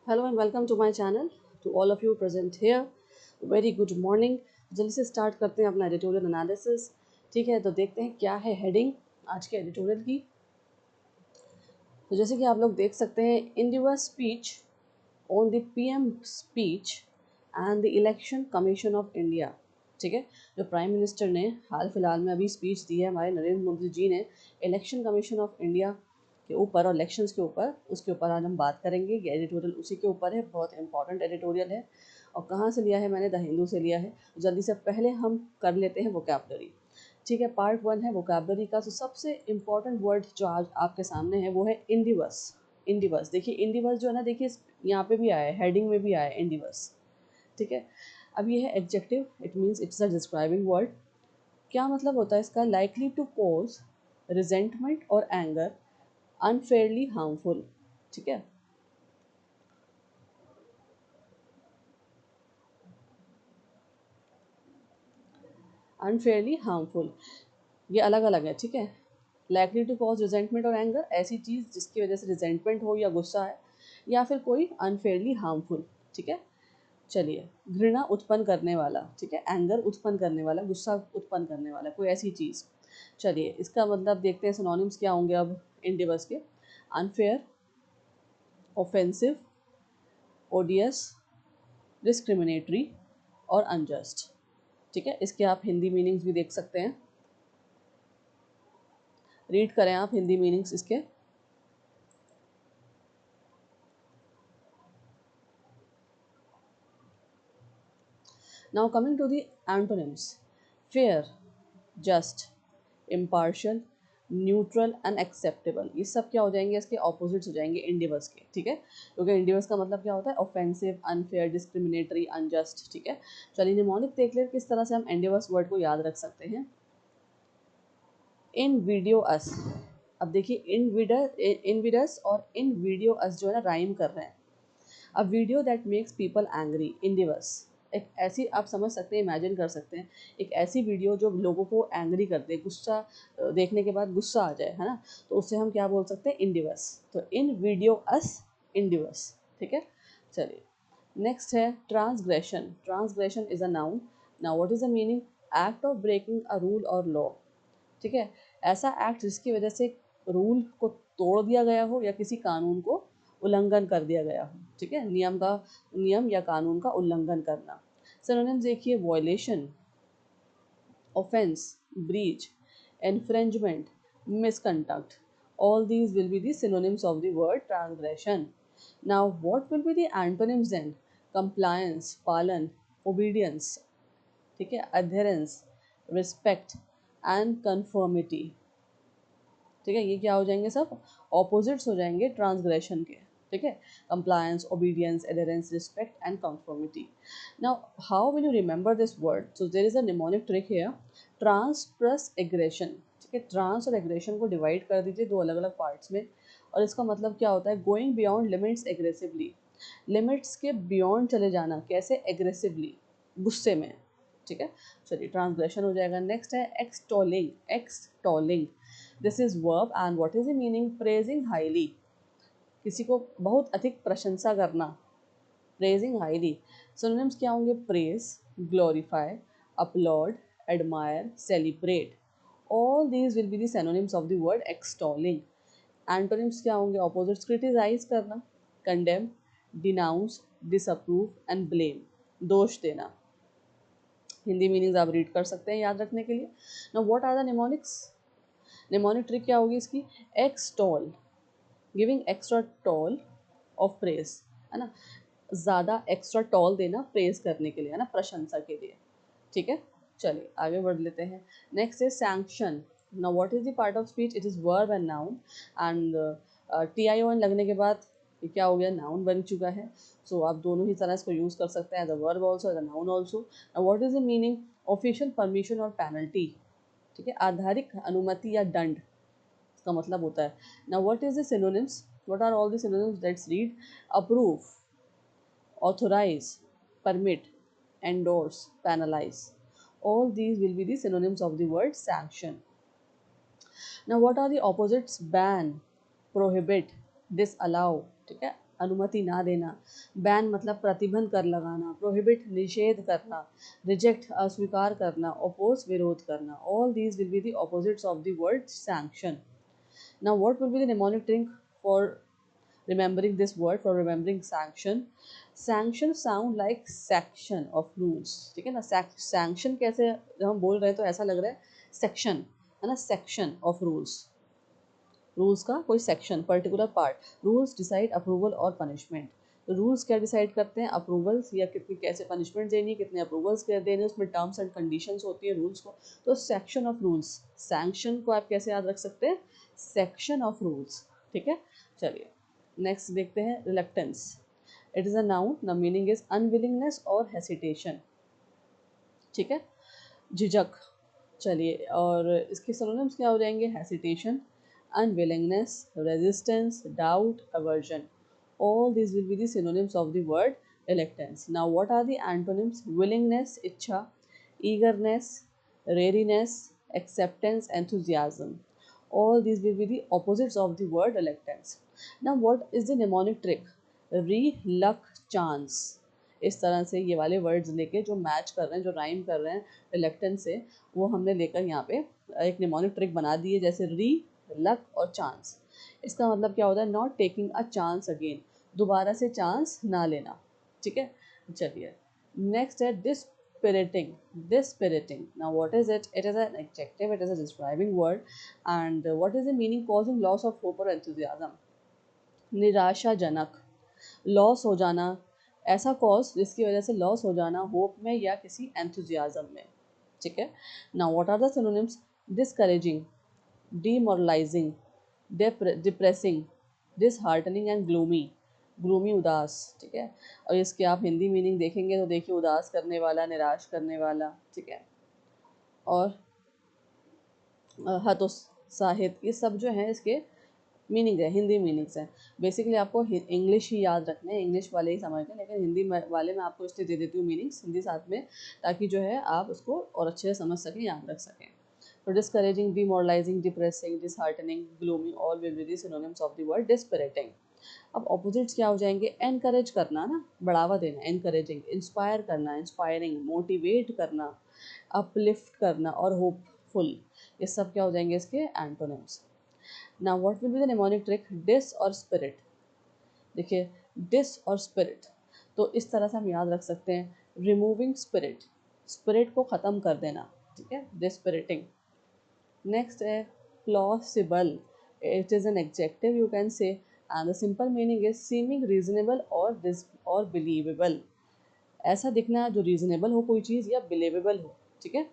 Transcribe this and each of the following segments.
Hello and welcome to my channel to all of you present here. Very good morning. जल्दी से start करते हैं अपना editorial analysis. ठीक है, तो देखते हैं क्या है हेडिंग आज के एडिटोरियल की। तो जैसे कि आप लोग देख सकते हैं, in their speech on the PM speech and the election commission of India. ठीक है, जो प्राइम मिनिस्टर ने हाल फिलहाल में अभी स्पीच दी है हमारे नरेंद्र मोदी जी ने इलेक्शन कमीशन ऑफ इंडिया के ऊपर और इलेक्शंस के ऊपर, उसके ऊपर आज हम बात करेंगे। ये एडिटोरियल उसी के ऊपर है, बहुत इंपॉर्टेंट एडिटोरियल है। और कहाँ से लिया है मैंने? द हिंदू से लिया है। जल्दी से पहले हम कर लेते हैं वोकैबलरी। ठीक है, पार्ट 1 है वोकैबलरी का। तो सबसे इम्पॉर्टेंट वर्ड जो आज आपके सामने है वो है इंडिवस। इंडिवस देखिए, इंडिवस जो है ना, देखिए यहाँ पे भी आया है, हेडिंग में भी आया है इंडिवस। ठीक है, अब ये है adjective, it means it's a describing word. क्या मतलब होता है इसका? लाइकली टू कॉज रिजेंटमेंट और एंगर, अनफेयरली हार्मफुल। ठीक है, अनफेयरली हार्मफुल, ये अलग अलग है। ठीक है, लाइकली टू कॉज रिजेंटमेंट और एंगर, ऐसी चीज़ जिसकी वजह से रिजेंटमेंट हो या गुस्सा है, या फिर कोई अनफेयरली हार्मफुल। ठीक है, चलिए, घृणा उत्पन्न करने वाला। ठीक है, एंगर उत्पन्न करने वाला, गुस्सा उत्पन्न करने वाला, कोई ऐसी चीज़। चलिए, इसका मतलब देखते हैं सिनोनिम्स क्या होंगे अब इंडिवस के। अनफेयर, ऑफेंसिव, ओडियस, डिस्क्रिमिनेटरी और अनजस्ट। ठीक है, इसके आप हिंदी मीनिंग्स भी देख सकते हैं। रीड करें आप हिंदी मीनिंग्स इसके। Now coming to the antonyms. Fair, just, impartial, neutral and acceptable, ये सब क्या हो जाएंगे? इसके ऑपोजिट्स हो जाएंगे इंडिवस के। ठीक है, क्योंकि इंडिवस का मतलब क्या होता है? Offensive, unfair, discriminatory, unjust. ठीक है, चलिए निमोनिक देख लें किस तरह से हम इंडिवस वर्ड को याद रख सकते हैं। इन वीडियो अस, अब देखिए इनविडस और इन वीडियो अस जो है ना, राइम कर रहे हैं। अब video that makes people angry, इंडिवस। एक ऐसी आप समझ सकते हैं, इमेजिन कर सकते हैं, एक ऐसी वीडियो जो लोगों को एंग्री कर दे, गुस्सा देखने के बाद गुस्सा आ जाए, है ना, तो उससे हम क्या बोल सकते हैं? इंडिवस। तो इन वीडियो अस, इंडिवस। ठीक है, चलिए नेक्स्ट है transgression. Transgression is a noun. Now what is the meaning? Act of breaking a rule और लॉ। ठीक है, ऐसा एक्ट जिसकी वजह से रूल को तोड़ दिया गया हो या किसी कानून को उल्लंघन कर दिया गया हो। ठीक है, नियम या कानून का उल्लंघन करना। सिनोनिम्स देखिए, violation, offence, breach, infringement, misconduct. All these will be the synonyms of the word transgression. Now, what will be the antonyms then? Compliance, पालन, obedience, ठीक है, adherence, respect and conformity। ठीक है, ये क्या हो जाएंगे? सब ऑपोजिट्स हो जाएंगे ट्रांसग्रेशन के। ठीक है, compliance, obedience, adherence, respect and conformity. Now how will you remember this word? So there is a mnemonic trick here. Trans plus aggression. ठीक है, ट्रांस और एग्रेशन को डिवाइड कर दीजिए दो अलग अलग पार्ट्स में, और इसका मतलब क्या होता है? Going beyond limits aggressively, limits के बियॉन्ड चले जाना। कैसे? एग्रेसिवली, गुस्से में। ठीक है, चलिए ट्रांसग्रेशन हो जाएगा। नेक्स्ट है extolling. Extolling, this is verb and what is the meaning? Praising highly, किसी को बहुत अधिक प्रशंसा करना, प्रेजिंग हाईली। सिनोनिम्स क्या होंगे? Praise, glorify, applaud, admire, celebrate. All these will be the synonyms of the word extolling. Antonyms क्या होंगे? ऑपोजिट्स, क्रिटिसाइज करना, condemn, denounce, disapprove and blame, दोष देना। हिंदी मीनिंग्स आप रीड कर सकते हैं याद रखने के लिए। Now what are the mnemonics? Mnemonic trick क्या होगी इसकी? Extol, giving extra tall of praise, है ना, ज़्यादा एक्स्ट्रा टॉल देना प्रेज करने के लिए, है ना, प्रशंसा के लिए। ठीक है, चलिए आगे बढ़ लेते हैं। Next is sanction. Now what is the part of speech? It is verb and noun, and TION लगने के बाद ये क्या हो गया? नाउन बन चुका है। सो आप दोनों ही तरह इसको यूज़ कर सकते हैं, as a verb also, as a noun also. Now what is the meaning? Official permission और पेनल्टी। ठीक है, आधारिक अनुमति या दंड, इसका मतलब होता है। Now what is the synonyms? What are all the synonyms? Let's read. Approve, authorize, permit, endorse, penalize. All these will be the synonyms of the word sanction. Now what are the opposites? Ban, prohibit, disallow. ठीक है, अनुमति ना देना, ban मतलब प्रतिबंध कर लगाना, prohibit निषेध करना, रिजेक्ट अस्वीकार करना, ओपोज विरोध करना. All these will be the opposites of the word sanction. Now what will be the mnemonic trick for remembering this word, for remembering sanction? Sanction sound like section of rules. ठीक है ना, sanction कैसे जब हम बोल रहे हैं तो ऐसा लग रहा है section है ना, section of rules. रूल्स का कोई section, particular part. Rules decide approval और पनिशमेंट. तो रूल्स क्या डिसाइड करते हैं, अप्रूवल्स या कितनी कैसे पनिशमेंट देनी है, कितने अप्रूवल्स देने, उसमें टर्म्स एंड कंडीशंस होती है रूल्स को. तो सेक्शन ऑफ रूल्स, सैंक्शन को आप कैसे याद रख सकते हैं, सेक्शन ऑफ रूल्स. ठीक है, चलिए नेक्स्ट देखते हैं, reluctance. It is a noun, the meaning is unwillingness और हेसिटेशन. ठीक है, झिझक. चलिए, और इसके सिनोनिम्स क्या हो जाएंगे, hesitation, unwillingness, resistance, doubt, aversion. All these will be the synonyms of the word reluctance. Now, what are the antonyms? Willingness, ichha, eagerness, readiness, acceptance, enthusiasm. All these will be the opposites of the word reluctance. Now, what is the mnemonic trick? Reluctance. इस तरह से ये वाले words लेके जो match कर रहे हैं, जो राइम कर रहे हैं रिलक्टेंस से, वो हमने लेकर यहाँ पे एक निमोनिक ट्रिक बना दी है. जैसे री, लक और चांस. इसका मतलब क्या होता है, not taking a chance again, दोबारा से चांस ना लेना. ठीक है, चलिए नेक्स्ट है dispiriting. Dispiriting, now what is it? It is an adjective, it is a describing word. And what is the meaning? Causing loss of hope or enthusiasm. निराशाजनक, loss हो जाना, ऐसा कॉज जिसकी वजह से लॉस हो जाना होप में या किसी एंथुजियाज्म में. ठीक है, now what are the synonyms? Discouraging, demoralizing, depressing, disheartening and gloomy. Gloomy उदास. ठीक है, और इसके आप हिंदी मीनिंग देखेंगे तो देखिए, उदास करने वाला, निराश करने वाला. ठीक है, और हतोत्साहित, ये सब जो है इसके मीनिंग है, हिंदी मीनिंग्स हैं. बेसिकली आपको इंग्लिश ही याद रखना है, इंग्लिश वाले ही समझते हैं, लेकिन हिंदी वाले में आपको इसलिए दे देती हूँ मीनिंग्स हिंदी साथ में, ताकि जो है आप उसको और अच्छे से समझ सकें, याद रख सकें. तो discouraging, demoralising, depressing, disheartening, gloomy, all will be the synonyms of the word dispiriting. अब ऑपोजिट्स क्या हो जाएंगे? एनकरेज करना ना, बढ़ावा देना, एनकरेजिंग. इंस्पायर करना, इंस्पायरिंग. मोटिवेट करना, अपलिफ्ट करना और होपफुल. ये सब क्या हो जाएंगे इसके antonyms. Now what will be the mnemonic trick? Dis और स्पिरिट. देखिए, डिस और स्पिरिट, तो इस तरह से हम याद रख सकते हैं, रिमूविंग स्पिरिट, स्पिरिट को ख़त्म कर देना. ठीक है, डिस्पिरिटिंग. नेक्स्ट है plausible. It is an adjective, you can say, and the simple meaning is seeming reasonable और बिलीवेबल. ऐसा दिखना जो रीजनेबल हो कोई चीज़ या बिलीवेबल हो. ठीक है,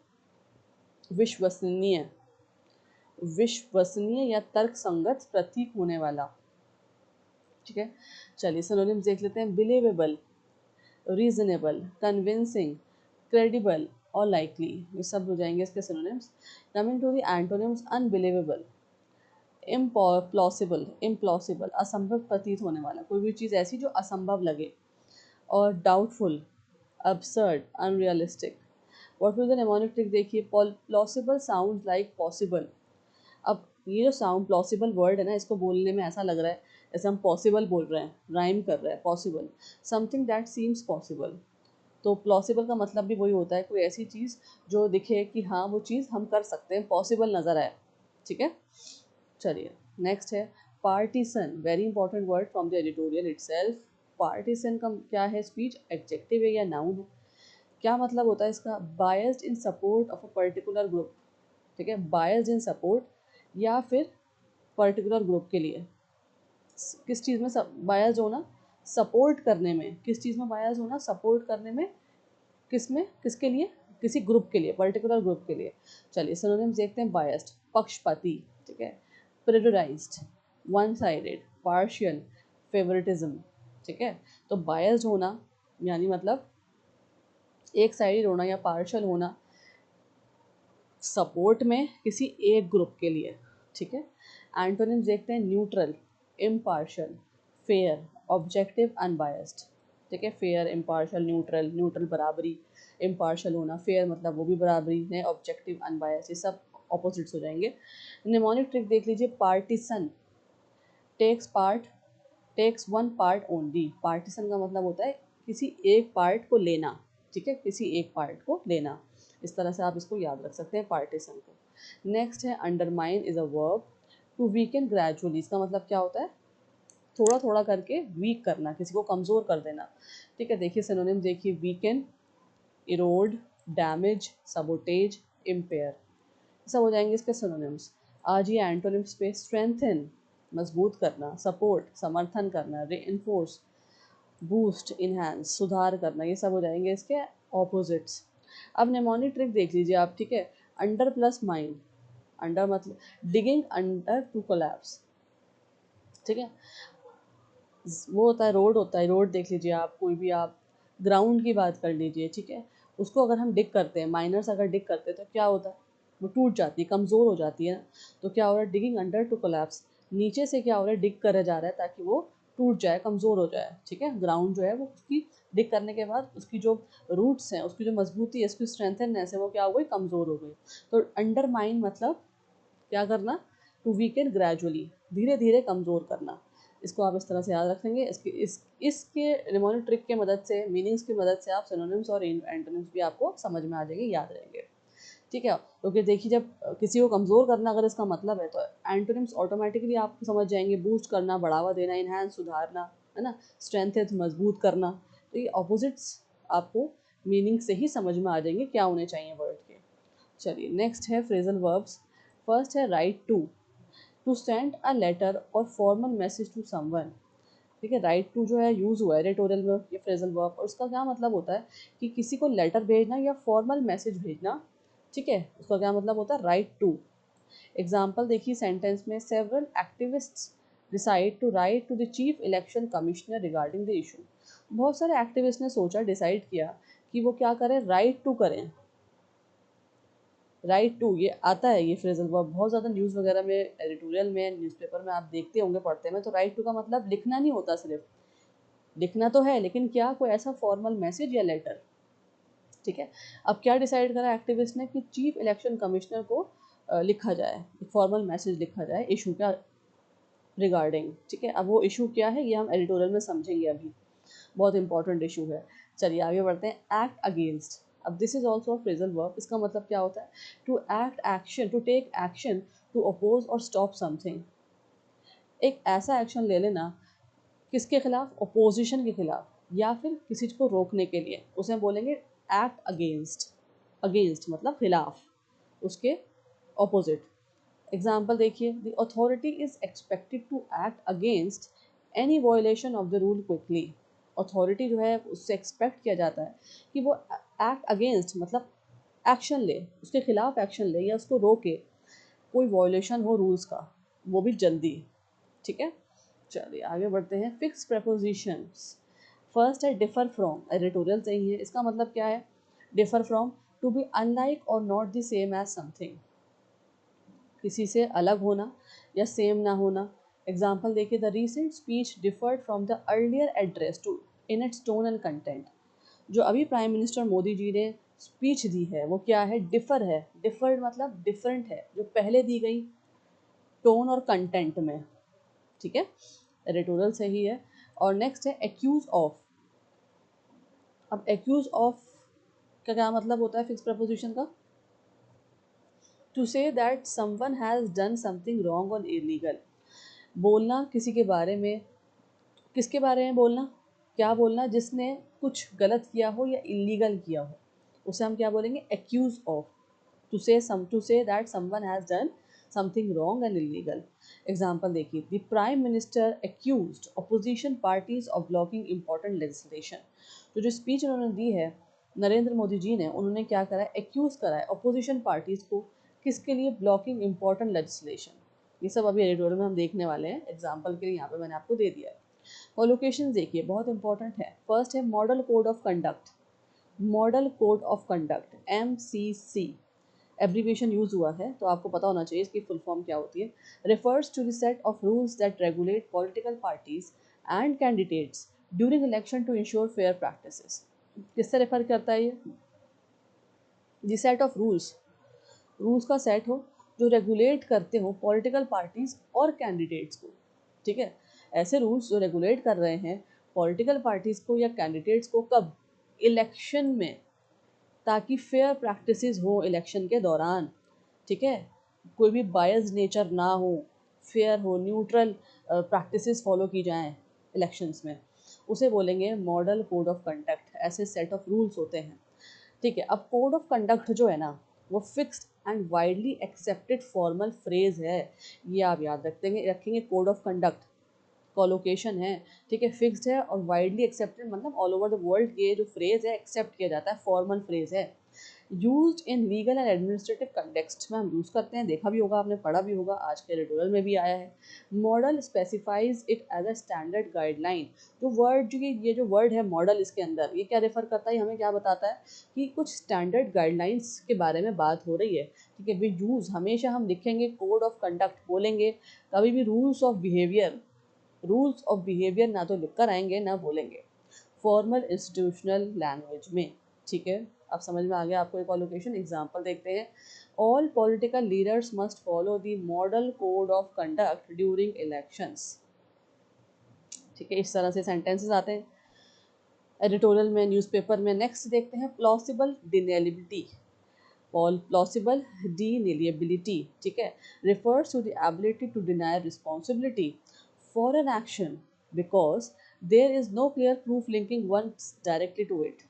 विश्वसनीय, विश्वसनीय या तर्क संगत प्रतीक होने वाला. ठीक है, चलिए सिनोनिम्स देख लेते हैं. बिलीवेबल, रीजनेबल, कन्विंसिंग, क्रेडिबल और लाइकली. ये सब हो जाएंगे इसके synonyms. Coming to the antonyms, unbelievable, implausible, implausible, असंभव प्रतीत होने वाला, कोई भी चीज़ ऐसी जो असंभव लगे. और doubtful, absurd, unrealistic. What will the mnemonic trick? देखिए, plausible sounds like possible. अब ये जो साउंड प्लॉसिबल वर्ड है ना, इसको बोलने में ऐसा लग रहा है जैसे हम पॉसिबल बोल रहे हैं, राइम कर रहे हैं, possible, something that seems possible. तो प्लॉसिबल का मतलब भी वही होता है, कोई ऐसी चीज़ जो दिखे कि हाँ वो चीज़ हम कर सकते हैं, पॉसिबल नज़र आए. ठीक है, चलिए नेक्स्ट है partisan. Very important word from the editorial itself. Partisan का क्या है? स्पीच एडजेक्टिव है या नाउन है? क्या मतलब होता है इसका? Biased in support of a particular group. ठीक है, बायस्ड इन सपोर्ट या फिर पर्टिकुलर ग्रुप के लिए. किस चीज़ में बायस्ड होना? सपोर्ट करने में. किस चीज़ में बायस्ड होना? सपोर्ट करने में. किस में? किसके लिए? किसी ग्रुप के लिए, पर्टिकुलर ग्रुप के लिए. चलिए सिनोनिम्स देखते हैं. बायस्ड, पक्षपाती. ठीक है, प्रेजराइज्ड, वन साइडेड, पार्शियल, फेवरेटिज्म. ठीक है, तो बायस्ड होना यानी मतलब एक साइडेड होना या पार्शियल होना सपोर्ट में किसी एक ग्रुप के लिए. ठीक है, एंटोनिम्स देखते हैं. Neutral, impartial, fair, objective, unbiased. ठीक है, फेयर, इम्पार्शियल, न्यूट्रल. न्यूट्रल बराबरी, इम्पार्शियल होना, फेयर मतलब वो भी बराबरी है, ऑब्जेक्टिव, अनबायस्ड, ये सब ऑपोजिट्स हो जाएंगे. निमोनिक ट्रिक देख लीजिए. Partisan, takes part takes one part only. Partition का मतलब होता है किसी एक पार्ट को लेना, ठीक है, किसी एक पार्ट को लेना। इस तरह से आप इसको याद रख सकते हैं पार्टीशन को। नेक्स्ट है undermine is a verb to weaken gradually. इसका मतलब क्या होता है? थोड़ा थोड़ा करके वीक करना, किसी को कमज़ोर कर देना, ठीक है। देखिए सिनोनिम देखिए, weaken, Erode, damage, sabotage, empire, सब हो जाएंगे इसके सिनोनिम्स। आज ये एंटोनिम्स पे स्ट्रेंथन, मजबूत करना, सपोर्ट, समर्थन करना, रीइंफोर्स, बूस्ट, इनहैंस, सुधार करना, ये सब हो जाएंगे इसके ऑपोजिट्स। अब नेमोनिक ट्रिक देख लीजिए आप, ठीक है। अंडर प्लस माइन, अंडर मतलब डिगिंग अंडर टू कोलैप्स, ठीक है। वो होता है रोड, होता है रोड, देख लीजिए आप, कोई भी आप ग्राउंड की बात कर लीजिए, ठीक है। उसको अगर हम डिग करते हैं, माइनर्स अगर डिग करते हैं तो क्या होता है? वो टूट जाती है, कमज़ोर हो जाती है ना। तो क्या हो रहा है? डिगिंग अंडर टू कोलैप्स, नीचे से क्या हो रहा है? डिग करा जा रहा है ताकि वो टूट जाए, कमज़ोर हो जाए, ठीक है। ग्राउंड जो है वो उसकी डिग करने के बाद उसकी जो रूट्स हैं, उसकी जो मजबूती है, उसकी स्ट्रेंथनेस है, वो क्या हो गई? कमज़ोर हो गई। तो अंडरमाइन मतलब क्या करना? टू वीकन ग्रेजुअली, धीरे धीरे कमज़ोर करना। इसको आप इस तरह से याद रखेंगे। इसके निमोनिक ट्रिक के मदद से, मीनिंग्स की मदद से आप सिनोनिम्स और एंटोनिम्स भी आपको समझ में आ जाएंगे, याद रहेंगे, ठीक है। क्योंकि देखिए जब किसी को कमज़ोर करना अगर इसका मतलब है, तो एंटोनिम्स ऑटोमेटिकली आप समझ जाएंगे, बूस्ट करना, बढ़ावा देना, इनहैंस, सुधारना, है ना, स्ट्रेंथ मजबूत करना। तो ये ऑपोजिट्स आपको मीनिंग से ही समझ में आ जाएंगे क्या होने चाहिए वर्ड के। चलिए नेक्स्ट है फ्रेजल वर्ब्स। फर्स्ट है write to send a letter और फॉर्मल मैसेज टू समवन, ठीक है। राइट टू जो है यूज़ हुआ है रेटोरियल में, ये फ्रेजल वर्ब, और उसका क्या मतलब होता है कि किसी को लेटर भेजना या फॉर्मल मैसेज भेजना, ठीक है। उसका क्या मतलब होता है? Write to. एग्जाम्पल देखिए सेंटेंस में, several activists decide to write to the chief election commissioner regarding the issue. बहुत सारे एक्टिविस्ट ने सोचा, डिसाइड किया कि वो क्या करें? राइट टू करें। राइट टू ये आता है, ये फ्रेजल वर्ब बहुत ज़्यादा न्यूज़ वगैरह में, एडिटोरियल में, न्यूज़पेपर में आप देखते होंगे, पढ़ते हैं। तो राइट टू का मतलब लिखना नहीं होता, सिर्फ लिखना तो है, लेकिन क्या कोई ऐसा फॉर्मल मैसेज या लेटर, ठीक है। अब क्या डिसाइड करा एक्टिविस्ट ने कि चीफ इलेक्शन कमिश्नर को लिखा जाए, फॉर्मल मैसेज लिखा जाए इशू का रिगार्डिंग, ठीक है। अब वो इशू क्या है ये हम एडिटोरियल में समझेंगे अभी, बहुत इंपॉर्टेंट इशू है। चलिए आगे बढ़ते हैं। एक्ट अगेंस्ट, अब this is also phrasal verb. इसका मतलब क्या होता है? To act action, to take action, to oppose और स्टॉप समथिंग। एक ऐसा एक्शन ले लेना, किसके खिलाफ? अपोजिशन के खिलाफ, या फिर किसी को रोकने के लिए, उसे हम बोलेंगे एक्ट अगेंस्ट। अगेंस्ट मतलब खिलाफ, उसके ऑपोजिट। एग्जाम्पल देखिए, the authority is expected to act against any violation of the rule quickly. Authority जो है उससे एक्सपेक्ट किया जाता है कि वो एक्ट अगेंस्ट मतलब एक्शन ले, उसके खिलाफ एक्शन ले या उसको रोके, कोई वायलेशन हो रूल्स का, वो भी जल्दी, ठीक है। चलिए आगे बढ़ते हैं। Fix prepositions. फर्स्ट है डिफर फ्रॉम, एडिटोरियल से ही है। इसका मतलब क्या है? Differ from, to be unlike और not the same as something, किसी से अलग होना या सेम ना होना। एग्जाम्पल देखिए, the recent speech differed from the earlier address to in its tone and content. जो अभी प्राइम मिनिस्टर मोदी जी ने स्पीच दी है वो क्या है? डिफर है। डिफर्ड मतलब डिफरेंट है, जो पहले दी गई टोन और कंटेंट में, ठीक है। एडिटोरियल से ही है। और नेक्स्ट है एक्यूज ऑफ। अब एक्यूज ऑफ का क्या मतलब होता है फिक्स प्रपोजिशन का? To say that someone has done something wrong और इलीगल। बोलना किसी के बारे में, किसके बारे में बोलना? क्या बोलना? जिसने कुछ गलत किया हो या इलीगल किया हो, उसे हम क्या बोलेंगे? Accuse of. To say that someone has done something wrong and illegal. Example देखिए, the prime minister accused opposition parties of blocking important legislation. तो जो स्पीच उन्होंने दी है नरेंद्र मोदी जी ने, उन्होंने क्या करा है? एक्यूज करा है अपोजिशन पार्टीज को, किसके लिए? Blocking important legislation. ये सब अभी एडिटोरियल में हम देखने वाले हैं, एग्जाम्पल के लिए यहाँ पे मैंने आपको दे दिया है। और लोकेशन देखिए बहुत इंपॉर्टेंट है। फर्स्ट है model code of conduct. Model code of conduct MCC abbreviation use हुआ है, तो आपको पता होना चाहिए इसकी फुल फॉर्म क्या होती है। Refers to the set of rules that regulate political parties and candidates during election to ensure fair practices. किससे रेफर करता है ये? The set of rules, rules का सेट हो जो रेगुलेट करते हो पॉलिटिकल पार्टीज और कैंडिडेट्स को, ठीक है। ऐसे रूल्स जो रेगुलेट कर रहे हैं पॉलिटिकल पार्टीज़ को या कैंडिडेट्स को, कब? इलेक्शन में, ताकि फेयर प्रैक्टिसेस हो इलेक्शन के दौरान, ठीक है, कोई भी बायस नेचर ना हो, फेयर हो, न्यूट्रल प्रैक्टिसेस फॉलो की जाएं इलेक्शंस में, उसे बोलेंगे मॉडल कोड ऑफ कंडक्ट। ऐसे सेट ऑफ रूल्स होते हैं, ठीक है। अब कोड ऑफ कंडक्ट जो है ना, वो fixed and widely accepted formal phrase है, ये आप याद रखेंगे कोड ऑफ कंडक्ट कोलोकेशन है, ठीक है, फिक्स्ड है और वाइडली एक्सेप्टेड, मतलब ऑल ओवर द वर्ल्ड ये जो फ्रेज है एक्सेप्ट किया जाता है, फॉर्मल फ्रेज है, used in legal and administrative context में हम यूज़ करते हैं, देखा भी होगा आपने, पढ़ा भी होगा, आज के एडिटोरियल में भी आया है। Model specifies it as a standard guideline. जो वर्ड, जो ये जो वर्ड है मॉडल, इसके अंदर ये क्या रेफर करता है, हमें क्या बताता है कि कुछ स्टैंडर्ड गाइडलाइंस के बारे में बात हो रही है, ठीक है। वी यूज़, हमेशा हम लिखेंगे कोड ऑफ कंडक्ट बोलेंगे, कभी भी rules of behaviour, rules of behaviour ना तो लिख कर आएंगे ना बोलेंगे, फॉर्मल इंस्टीट्यूशनल लैंग्वेज में, ठीक है। अब समझ में आ गया आपको। एक कोलोकेशन एग्जांपल देखते हैं। All political leaders must follow the model code of conduct during elections, ठीक है। इस तरह से सेंटेंसेस आते हैं एडिटोरियल में, न्यूज़पेपर में। नेक्स्ट देखते हैं प्लॉसिबल डिनेलिबिलिटी। प्लॉसिबल डिनेलिबिलिटी, ठीक है, refers to the ability to deny responsibility for an action because there is no clear proof linking one directly to it।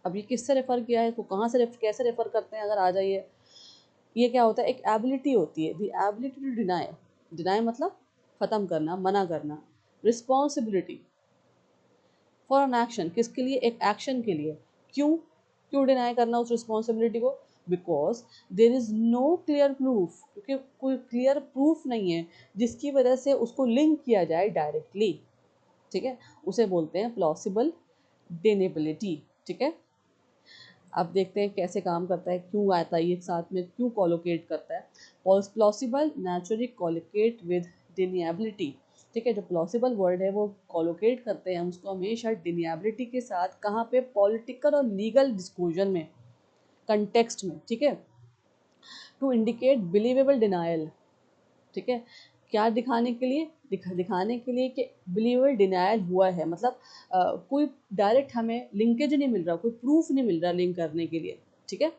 अब ये किससे रेफर किया है, तो कहाँ से कैसे रेफर करते हैं, अगर आ जाइए। ये क्या होता है, एक एबिलिटी होती है, the ability to deny, deny मतलब ख़त्म करना, मना करना, रिस्पॉन्सिबिलिटी फॉर एन एक्शन, किसके लिए, एक एक्शन के लिए। क्यों क्यों डिनाई करना उस रिस्पॉन्सिबिलिटी को, because there is no clear proof, क्योंकि कोई क्लियर प्रूफ नहीं है जिसकी वजह से उसको लिंक किया जाए डायरेक्टली, ठीक है, उसे बोलते हैं प्लॉसिबल डिनेबिलिटी, ठीक है। अब देखते हैं कैसे काम करता है, क्यों आता है ये साथ में, क्यों कोलोकेट करता है। प्लॉसिबल नेचुरली कोलोकेट विद डिनिएबिलिटी, ठीक है। जो प्लॉसिबल वर्ड है वो कोलोकेट करते हैं हम उसको हमेशा डिनिएबिलिटी के साथ, कहाँ पे, पॉलिटिकल और लीगल डिस्क्लोजर में, कंटेक्स्ट में, ठीक है, टू इंडिकेट बिलीवेबल डिनायल, ठीक है। क्या दिखाने के लिए, दिखाने के लिए कि बिलीवेबल डिनायल हुआ है, मतलब कोई डायरेक्ट हमें लिंकेज नहीं मिल रहा, कोई प्रूफ नहीं मिल रहा लिंक करने के लिए, ठीक है,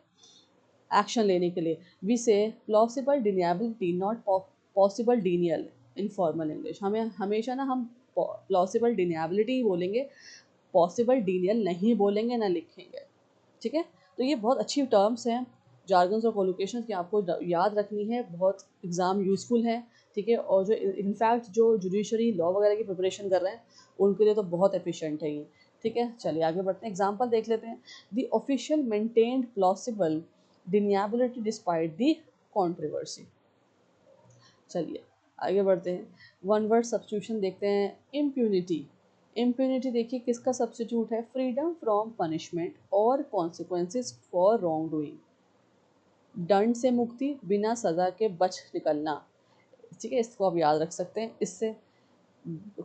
एक्शन लेने के लिए। We say plausible deniability not possible denial in formal English. हमें हमेशा ना हम प्लॉसिबल डिनिएबिलिटी ही बोलेंगे, पॉसिबल डिनियल नहीं बोलेंगे ना लिखेंगे, ठीक है। तो ये बहुत अच्छी टर्म्स हैं, जार्गन्स और कोलोकेशंस की आपको याद रखनी है, बहुत एग्ज़ाम यूज़फुल है, ठीक है। और जो इनफैक्ट जो जुडिशरी लॉ वगैरह की प्रिपरेशन कर रहे हैं उनके लिए तो बहुत एफिशिएंट है ये, ठीक है। चलिए आगे बढ़ते हैं, एग्जांपल देख लेते हैं। The official maintained plausible deniability despite the controversy. चलिए आगे बढ़ते हैं, वन वर्ड सब्स्टिट्यूशन देखते हैं। इम्प्यूनिटी, इम्प्यूनिटी देखिए किसका सब्स्टिट्यूट है, फ्रीडम फ्रॉम पनिशमेंट और कॉन्सिक्वेंसेस फॉर रॉन्ग डूइंग, दंड से मुक्ति, बिना सज़ा के बच निकलना, ठीक है। इसको आप याद रख सकते हैं, इससे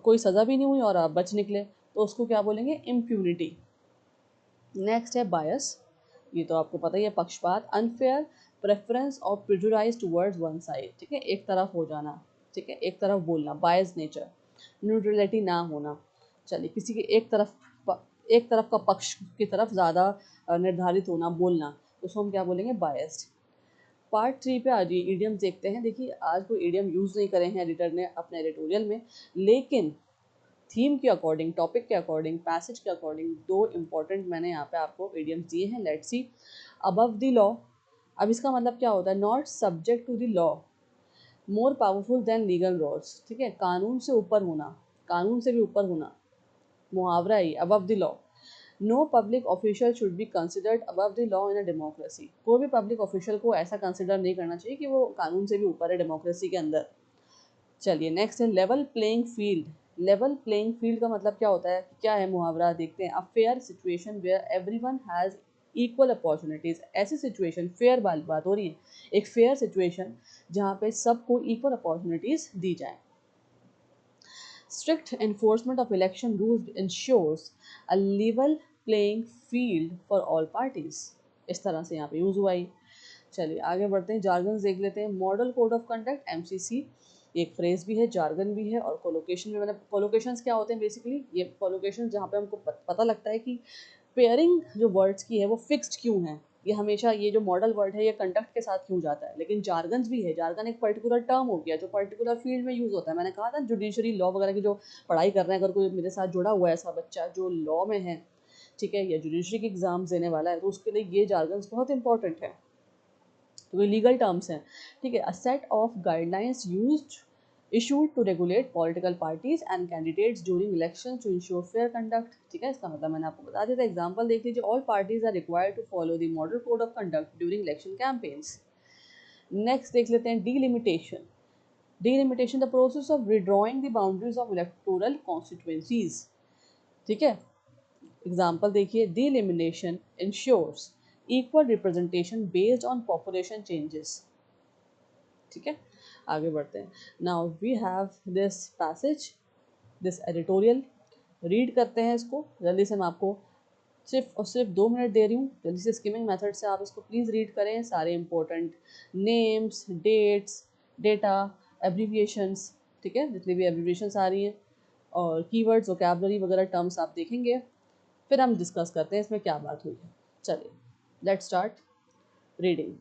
कोई सज़ा भी नहीं हुई और आप बच निकले तो उसको क्या बोलेंगे, इम्प्यूनिटी। नेक्स्ट है बायस, ये तो आपको पता ही है, पक्षपात, अनफेयर प्रेफरेंस और प्रिजुडाइज टुवर्ड्स वन साइड, ठीक है, एक तरफ हो जाना, ठीक है, एक तरफ बोलना, बायस नेचर, न्यूट्रलिटी ना होना। चलिए किसी के एक तरफ का पक्ष की तरफ ज़्यादा निर्धारित होना, बोलना, उसको हम क्या बोलेंगे, बायस्ड। पार्ट 3 पे आज ईडियम्स देखते हैं। देखिए आज कोई ईडियम यूज़ नहीं करे हैं एडिटर ने अपने एडिटोरियल में, लेकिन थीम के अकॉर्डिंग, टॉपिक के अकॉर्डिंग, पैसेज के अकॉर्डिंग दो इंपॉर्टेंट मैंने यहाँ पे आपको ईडियम्स दिए हैं। Let's see. Above the law, अब इसका मतलब क्या होता है, not subject to the law, more powerful than legal laws, ठीक है, कानून से ऊपर होना, कानून से भी ऊपर होना, मुहावरा ही, above the law. No public official should be considered above the law in a democracy, कोई भी पब्लिक ऑफिशियल को ऐसा कंसिडर नहीं करना चाहिए कि वो कानून से भी ऊपर है डेमोक्रेसी के अंदर। चलिए नेक्स्ट है level playing field. Level playing field का मतलब क्या होता है, क्या है मुहावरा, देखते हैं। A fair situation where everyone has equal opportunities, ऐसी सिचुएशन, फेयर बात हो रही है, एक फेयर सिचुएशन जहाँ पे सबको इक्वल अपॉर्चुनिटीज़ दी जाए। Strict enforcement of election rules ensures a level playing field for all parties। इस तरह से यहाँ पे यूज़ हुआ ही। चलिए आगे बढ़ते हैं, जार्गन्स देख लेते हैं। Model code of conduct, MCC, एक फ्रेज भी है, जार्गन भी है और कोलोकेशन भी। मतलब कोलोकेशंस क्या होते हैं बेसिकली, ये कोलोकेशन जहाँ पे हमको पता लगता है कि पेयरिंग जो वर्ड्स की है वो फिक्स्ड क्यों है, ये हमेशा ये जो मॉडल वर्ड है ये कंडक्ट के साथ क्यों जाता है। लेकिन जार्गन्स भी है, जार्गन एक पर्टिकुलर टर्म हो गया जो पर्टिकुलर फील्ड में यूज़ होता है। मैंने कहा था जुडिशरी लॉ वगैरह की जो पढ़ाई कर रहे हैं, अगर कोई मेरे साथ जुड़ा हुआ है ऐसा बच्चा जो लॉ में है, ठीक है, या जुडिशरी के एग्जाम्स देने वाला है, तो उसके लिए ये जार्गन्स बहुत इंपॉर्टेंट है। तो ये लीगल टर्म्स हैं, ठीक है। A set of guidelines used issued to regulate political parties and candidates during elections to ensure fair conduct, ठीक है। इसका मतलब मैंने आपको बता दिया था, एग्जांपल देख लीजिए, all parties are required to follow the model code of conduct during election campaigns। Next देख लेते हैं delimitation. Delimitation the process of withdrawing the boundaries of electoral constituencies, ठीक है। एग्जाम्पल देखिए, delimitation ensures equal representation based on population changes, ठीक है। आगे बढ़ते हैं। Now we have this passage, this editorial, read करते हैं इसको जल्दी से। मैं आपको सिर्फ और सिर्फ 2 मिनट दे रही हूँ, जल्दी से स्किमिंग मेथड से आप इसको प्लीज़ रीड करें। सारे important names, dates, data, abbreviations, ठीक है, जितनी भी एब्रीविएशंस आ रही हैं और कीवर्ड्स, वोकैबुलरी वगैरह टर्म्स आप देखेंगे, फिर हम डिस्कस करते हैं इसमें क्या बात हुई है। चलिए, let's start reading.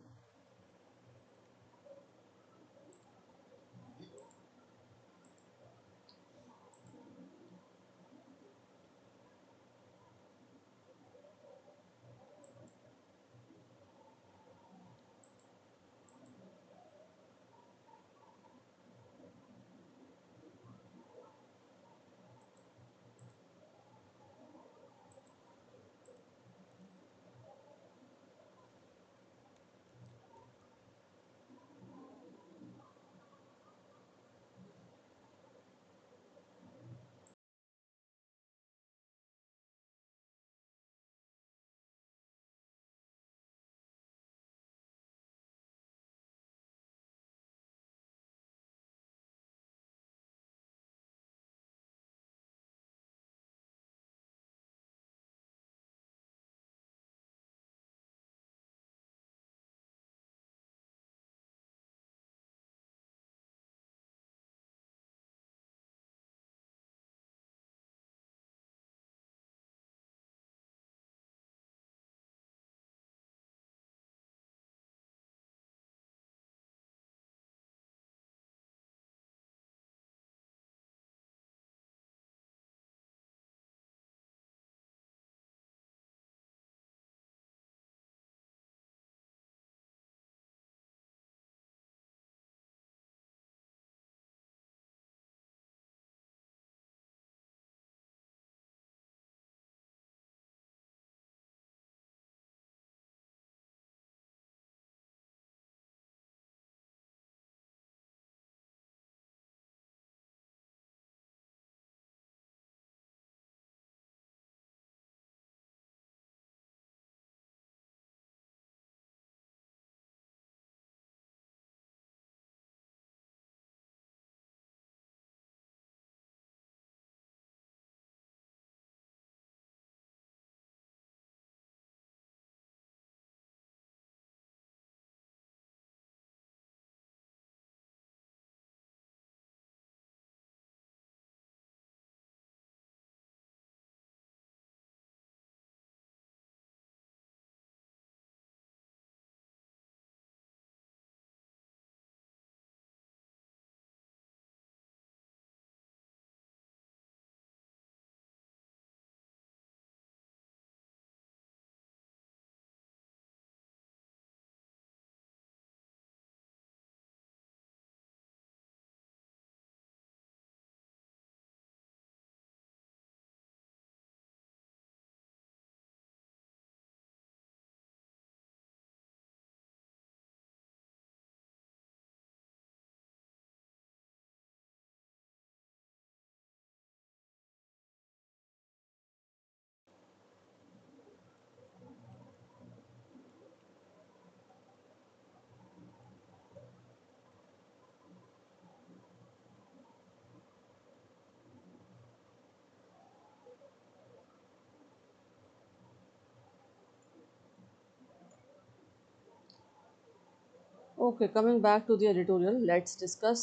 Okay, coming back to the editorial, let's discuss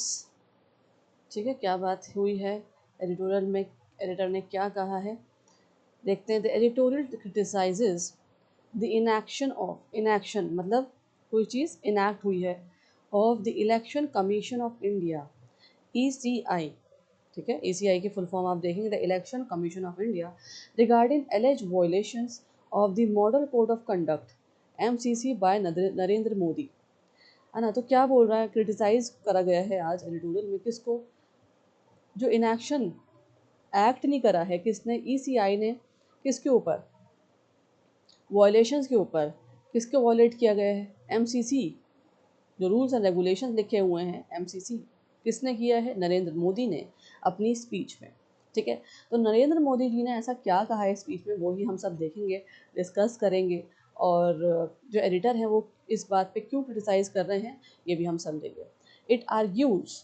ठीक है, क्या बात हुई है एडिटोरियल में, एडिटर ने क्या कहा है, देखते हैं। The editorial criticises the inaction मतलब कोई चीज़ इनैक्ट हुई है, of the election commission of India, ECI, ठीक है, ECI की फुल फॉर्म आप देखेंगे, the election commission of India, regarding alleged violations of the model code of conduct MCC by Narendra Modi, है ना। तो क्या बोल रहा है, क्रिटिसाइज करा गया है आज एडिटोरियल में किसको, जो इनएक्शन एक्ट नहीं करा है किसने, ECI ने, किसके ऊपर, वायलेशंस के ऊपर, किसके वायलेट किया गया है, MCC, जो रूल्स एंड रेगुलेशन लिखे हुए हैं MCC, किसने किया है, नरेंद्र मोदी ने अपनी स्पीच में, ठीक है। तो नरेंद्र मोदी जी ने ऐसा क्या कहा है स्पीच में, वो ही हम सब देखेंगे, डिस्कस करेंगे, और जो एडिटर हैं वो इस बात पे क्यों क्रिटिसाइज कर रहे हैं ये भी हम समझेंगे। इट आर्ग्यूज,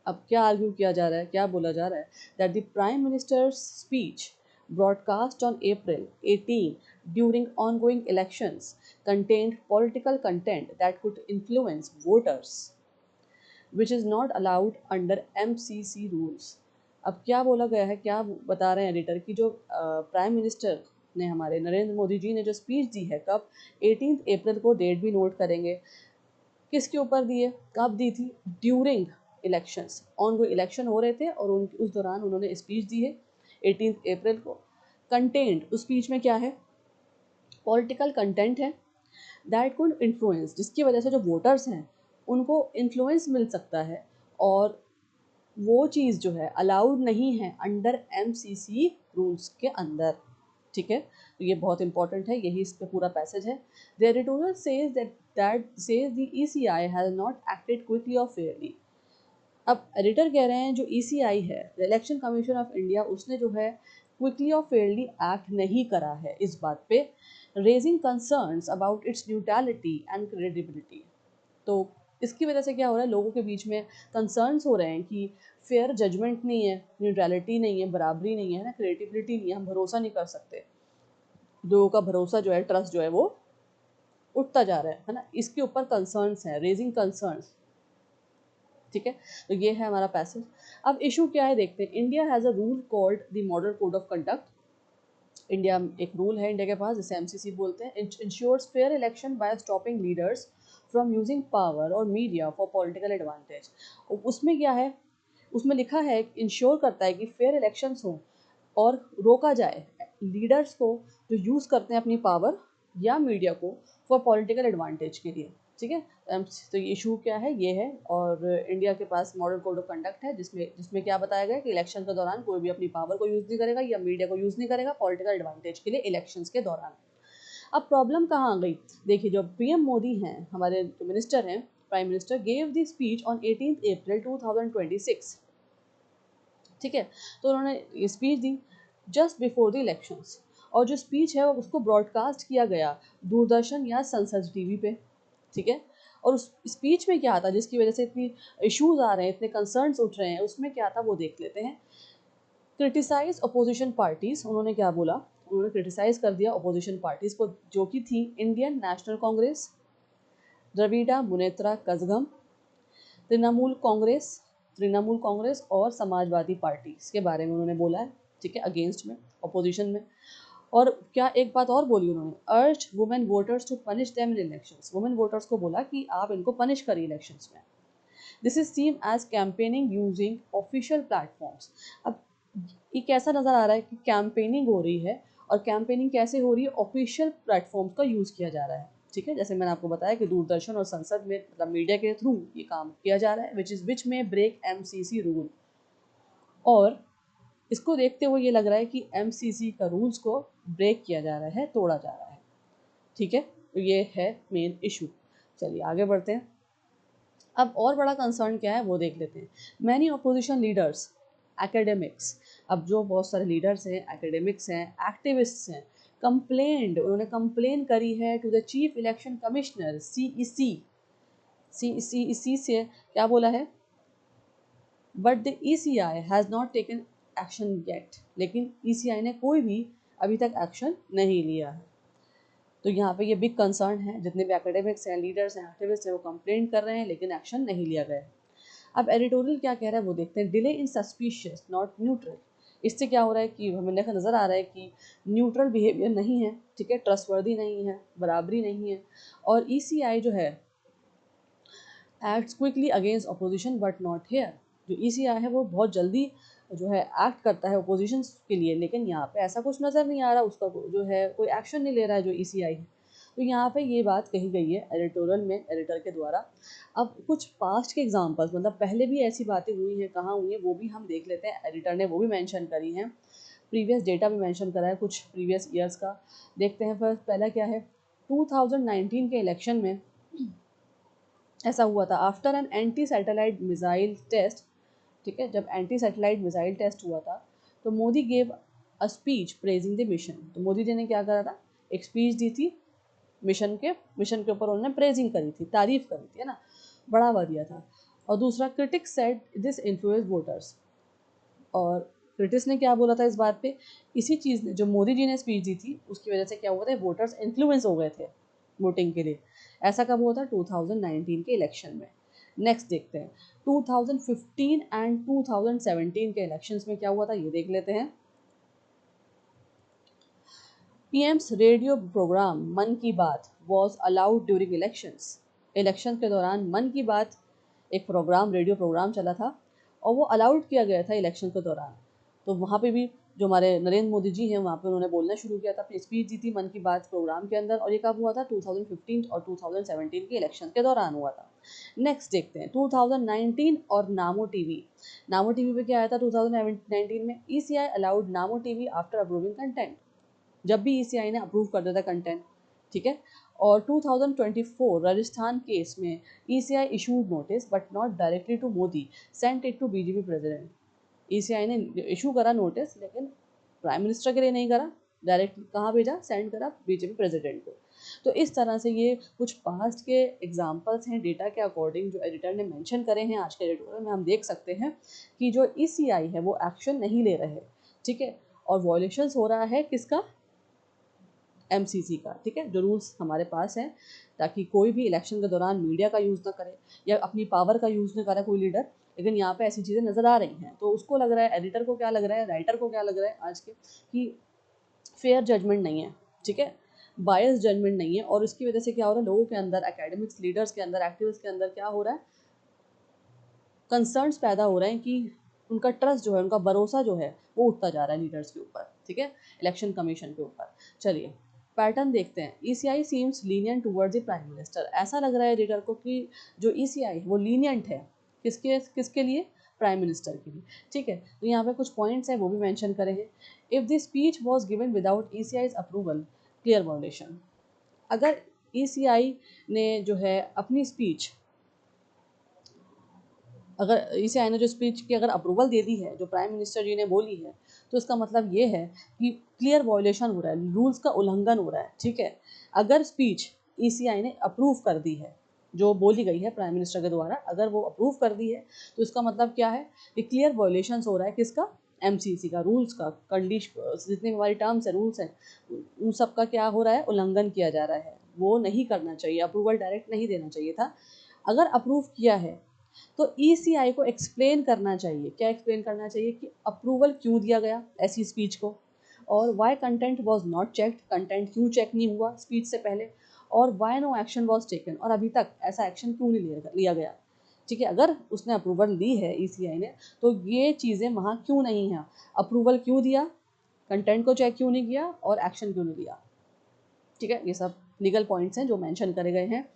अब क्या आर्ग्यू किया जा रहा है, क्या बोला जा रहा है, that the prime ministers speech broadcast on April 18 during ongoing elections contained political content that could influence voters, which is not allowed under MCC rules। अब क्या बोला गया है, क्या बता रहे हैं एडिटर की, जो प्राइम मिनिस्टर ने हमारे नरेंद्र मोदी जी ने जो स्पीच दी है, कब, 18 अप्रैल को, डेट भी नोट करेंगे, किसके ऊपर दी है, कब दी थी, ड्यूरिंग इलेक्शंस, ऑन कोई इलेक्शन हो रहे थे और उस दौरान उन्होंने स्पीच दी है 18 अप्रैल को। कंटेंट, उस स्पीच में क्या है, पॉलिटिकल कंटेंट है, दैट कुड इन्फ्लुएंस, जिसकी वजह से जो वोटर्स हैं उनको इन्फ्लुएंस मिल सकता है, और वो चीज़ जो है अलाउड नहीं है अंडर MCC रूल्स के अंदर, ठीक है। तो ये बहुत इंपॉर्टेंट है, यही इस पे पूरा पैसेज है। The editorial says that says the ECI has not acted quickly और फेयरली। अब एडिटर कह रहे हैं जो ECI है, the election commission of India, उसने जो है क्विकली और फेयरली एक्ट नहीं करा है इस बात पे, raising concerns about it's neutrality and credibility. तो इसकी वजह से क्या हो रहा है, लोगों के बीच में कंसर्न्स हो रहे हैं कि फेयर जजमेंट नहीं है, न्यूट्रलिटी नहीं है, बराबरी नहीं है ना, क्रेडिबिलिटी नहीं है, हम भरोसा नहीं कर सकते, लोगों का भरोसा जो है, ट्रस्ट जो है वो उठता जा रहा है ना, इसके ऊपर कंसर्न्स हैं, रेजिंग कंसर्न्स, ठीक है। तो ये है हमारा पैसेज। अब इशू क्या है देखते हैं। India has a rule called the model code of conduct. India, एक रूल है इंडिया के पास जिसे MCC बोलते हैं, ensures fair election by stopping leaders from using power और मीडिया फॉर पॉलिटिकल एडवांटेज। उसमें क्या है, उसमें लिखा है, इंश्योर करता है कि फेयर इलेक्शंस हो और रोका जाए लीडर्स को जो यूज़ करते हैं अपनी पावर या मीडिया को फॉर पॉलिटिकल एडवांटेज के लिए, ठीक है। तो ये इशू क्या है, ये है। और इंडिया के पास मॉडल कोड ऑफ कंडक्ट है जिसमें जिसमें क्या बताया गया है कि इलेक्शन के दौरान कोई भी अपनी पावर को यूज़ नहीं करेगा या मीडिया को यूज़ नहीं करेगा पॉलिटिकल एडवांटेज के लिए इलेक्शंस के दौरान। अब प्रॉब्लम कहाँ आ गई, देखिए, जो PM मोदी हैं, हमारे जो मिनिस्टर हैं, prime minister, gave the speech on 18 अप्रैल 2026, ठीक है। तो उन्होंने speech the just before the elections, और जो स्पीच है उसको ब्रॉडकास्ट किया गया दूरदर्शन या संसद TV पे, ठीक है। और उस स्पीच में क्या था जिसकी वजह से इतनी इश्यूज आ रहे हैं, इतने कंसर्न्स उठ रहे हैं, उसमें क्या था वो देख लेते हैं। क्रिटिसाइज अपोजिशन पार्टीज, उन्होंने क्या बोला, उन्होंने क्रिटिसाइज कर दिया अपोजिशन पार्टीज को, जो कि थी इंडियन नेशनल कांग्रेस, द्रविड़ा मुनेत्रा कज़गम, तृणमूल कांग्रेस, तृणमूल कांग्रेस और समाजवादी पार्टी के बारे में उन्होंने बोला है, ठीक है, अगेंस्ट में, अपोजिशन में। और क्या एक बात और बोली उन्होंने, urge women voters to punish them in elections, women voters को बोला कि आप इनको पनिश करिए इलेक्शंस में। This is seen as campaigning using official platforms. अब ये कैसा नज़र आ रहा है कि कैंपेनिंग हो रही है, और कैंपेनिंग कैसे हो रही है, ऑफिशियल प्लेटफॉर्म्स का यूज़ किया जा रहा है, ठीक है। जैसे मैंने आपको बताया कि दूरदर्शन और संसद में, मतलब मीडिया के थ्रू ये काम किया जा रहा है, विच में ब्रेक MCC रूल। और इसको देखते हुए ये लग रहा है कि MCC का रूल्स को ब्रेक किया जा रहा है, तोड़ा जा रहा है, ठीक है। तो ये है मेन इशू। चलिए आगे बढ़ते हैं। अब और बड़ा कंसर्न क्या है वो देख लेते हैं। मैनी अपोजिशन लीडर्स, एकेडमिक्स, अब जो बहुत सारे लीडर्स हैं, एकेडमिक्स हैं, एक्टिविस्ट्स हैं, कंप्लेंड, उन्होंने कंप्लेन करी है to the chief election commissioner CEC। CEC से क्या बोला है, but the ECI has not taken action yet, लेकिन ECI ने कोई भी अभी तक एक्शन नहीं लिया है। तो यहाँ पे ये बिग कंसर्न है, जितने भी एकेडमिक्स हैं, लीडर्स हैं, एक्टिविस्ट हैं, वो कंप्लेंट कर रहे हैं लेकिन एक्शन नहीं लिया गया है। अब एडिटोरियल क्या कह रहा है वो देखते हैं। Delay in suspicious not neutral. इससे क्या हो रहा है कि हमें नज़र आ रहा है कि न्यूट्रल बिहेवियर नहीं है, ठीक है, ट्रस्टवर्दी नहीं है, बराबरी नहीं है, और ECI जो है acts quickly against opposition but not here. जो ECI है वो बहुत जल्दी जो है एक्ट करता है अपोजिशन के लिए, लेकिन यहाँ पे ऐसा कुछ नज़र नहीं आ रहा, उसका जो है कोई एक्शन नहीं ले रहा है जो ECI है। तो यहाँ पे ये बात कही गई है एडिटोरियल में एडिटर के द्वारा। अब कुछ पास्ट के एग्जांपल्स, मतलब पहले भी ऐसी बातें हुई हैं, कहाँ हुई हैं वो भी हम देख लेते हैं। एडिटर ने वो भी मेंशन करी हैं, प्रीवियस डेटा भी मेंशन करा है कुछ प्रीवियस ईयर्स का। देखते हैं फिर पहला क्या है। 2019 के इलेक्शन में ऐसा हुआ था, after an anti satellite missile test, ठीक है, जब एंटी सैटेलाइट मिसाइल टेस्ट हुआ था तो Modi gave a speech praising the mission. तो मोदी जी ने क्या करा था, एक स्पीच दी थी मिशन के ऊपर उन्होंने प्रेजिंग करी थी, तारीफ करी थी, है ना, बढ़ावा दिया था। और दूसरा, critics said this influence voters. और क्रिटिक्स ने क्या बोला था इस बात पे, इसी चीज़ ने जो मोदी जी ने स्पीच दी थी उसकी वजह से क्या हुआ था, वोटर्स इन्फ्लुएंस हो गए थे वोटिंग के लिए। ऐसा कब हुआ था, 2019 के इलेक्शन में। नेक्स्ट देखते हैं 2015 एंड 2017 के इलेक्शंस में क्या हुआ था, ये देख लेते हैं। PM's रेडियो प्रोग्राम मन की बात was allowed during elections. Election के दौरान मन की बात एक प्रोग्राम, रेडियो प्रोग्राम चला था और वो अलाउड किया गया था इलेक्शन के दौरान। तो वहाँ पे भी जो हमारे नरेंद्र मोदी जी हैं वहाँ पे उन्होंने बोलना शुरू किया था, अपनी स्पीच दी थी मन की बात प्रोग्राम के अंदर, और ये कब हुआ था, 2015 और 2017 के इलेक्शन के दौरान हुआ था। नेक्स्ट देखते हैं 2019 और नामो टीवी। नामो टीवी पे क्या आया था 2019 में, ECI अलाउड नामो टीवी आफ्टर अप्रूविंग कंटेंट। जब भी ECI ने अप्रूव कर दिया था कंटेंट, ठीक है। और 2024 राजस्थान केस में ECI issued notice but not directly to Modi, sent it to BJP president. ECI ने इशू करा नोटिस, लेकिन प्राइम मिनिस्टर के लिए नहीं करा, डायरेक्ट कहाँ भेजा, सेंड करा BJP प्रेसिडेंट को। तो इस तरह से ये कुछ पास्ट के एग्जाम्पल्स हैं डेटा के अकॉर्डिंग जो एडिटर ने मेंशन करे हैं आज के एडिटोरियल में। हम देख सकते हैं कि जो ECI है वो एक्शन नहीं ले रहे, ठीक है, और वॉयलेशंस हो रहा है किसका, MCC का, ठीक है, जो रूल्स हमारे पास हैं, ताकि कोई भी इलेक्शन के दौरान मीडिया का यूज़ ना करे या अपनी पावर का यूज़ ना करे कोई लीडर। लेकिन यहाँ पे ऐसी चीज़ें नज़र आ रही हैं, तो उसको लग रहा है, एडिटर को क्या लग रहा है, राइटर को क्या लग रहा है आज के, कि फेयर जजमेंट नहीं है, ठीक है, बायस जजमेंट नहीं है। और इसकी वजह से क्या हो रहा है, लोगों के अंदर, एकेडमिक्स लीडर्स के अंदर, एक्टिविस्ट के अंदर क्या हो रहा है, कंसर्न्स पैदा हो रहे हैं कि उनका ट्रस्ट जो है, उनका भरोसा जो है वो उठता जा रहा है लीडर्स के ऊपर, ठीक है, इलेक्शन कमीशन के ऊपर। चलिए पैटर्न देखते हैं। ECI seems lenient towards the prime minister. ऐसा लग रहा है लीडर को कि जो ECI है वो लीनियंट है किसके किसके लिए, प्राइम मिनिस्टर के लिए, ठीक है। तो यहाँ पे कुछ पॉइंट्स हैं वो भी मेंशन करे हैं। If the speech was given without ECI's approval, clear violation. अगर ECI ने जो है अपनी स्पीच, अगर ECI ने जो स्पीच की अगर अप्रूवल दे दी है, जो प्राइम मिनिस्टर जी ने बोली है, तो इसका मतलब ये है कि क्लियर वायलेशन हो रहा है, रूल्स का उल्लंघन हो रहा है, ठीक है। अगर स्पीच ECI ने अप्रूव कर दी है, जो बोली गई है प्राइम मिनिस्टर के द्वारा, अगर वो अप्रूव कर दी है, तो इसका मतलब क्या है कि क्लियर वायलेशन हो रहा है किसका, MCC का, रूल्स का, कंडीशन, जितने हमारी टर्म्स है, रूल्स हैं, उन सब का क्या हो रहा है, उल्लंघन किया जा रहा है। वो नहीं करना चाहिए, अप्रूवल डायरेक्ट नहीं देना चाहिए था। अगर अप्रूव किया है तो ECI को एक्सप्लेन करना चाहिए। क्या एक्सप्लेन करना चाहिए, कि अप्रूवल क्यों दिया गया ऐसी स्पीच को, और why content was not checked, content क्यों चेक नहीं हुआ स्पीच से पहले, और why no action was taken, और अभी तक ऐसा एक्शन क्यों नहीं लिया गया, ठीक है। अगर उसने अप्रूवल दी है ECI ने, तो ये चीज़ें वहाँ क्यों नहीं हैं, अप्रूवल क्यों दिया, कंटेंट को चेक क्यों नहीं किया, और एक्शन क्यों नहीं लिया, ठीक है। ये सब लीगल पॉइंट्स हैं जो मेंशन करे गए हैं।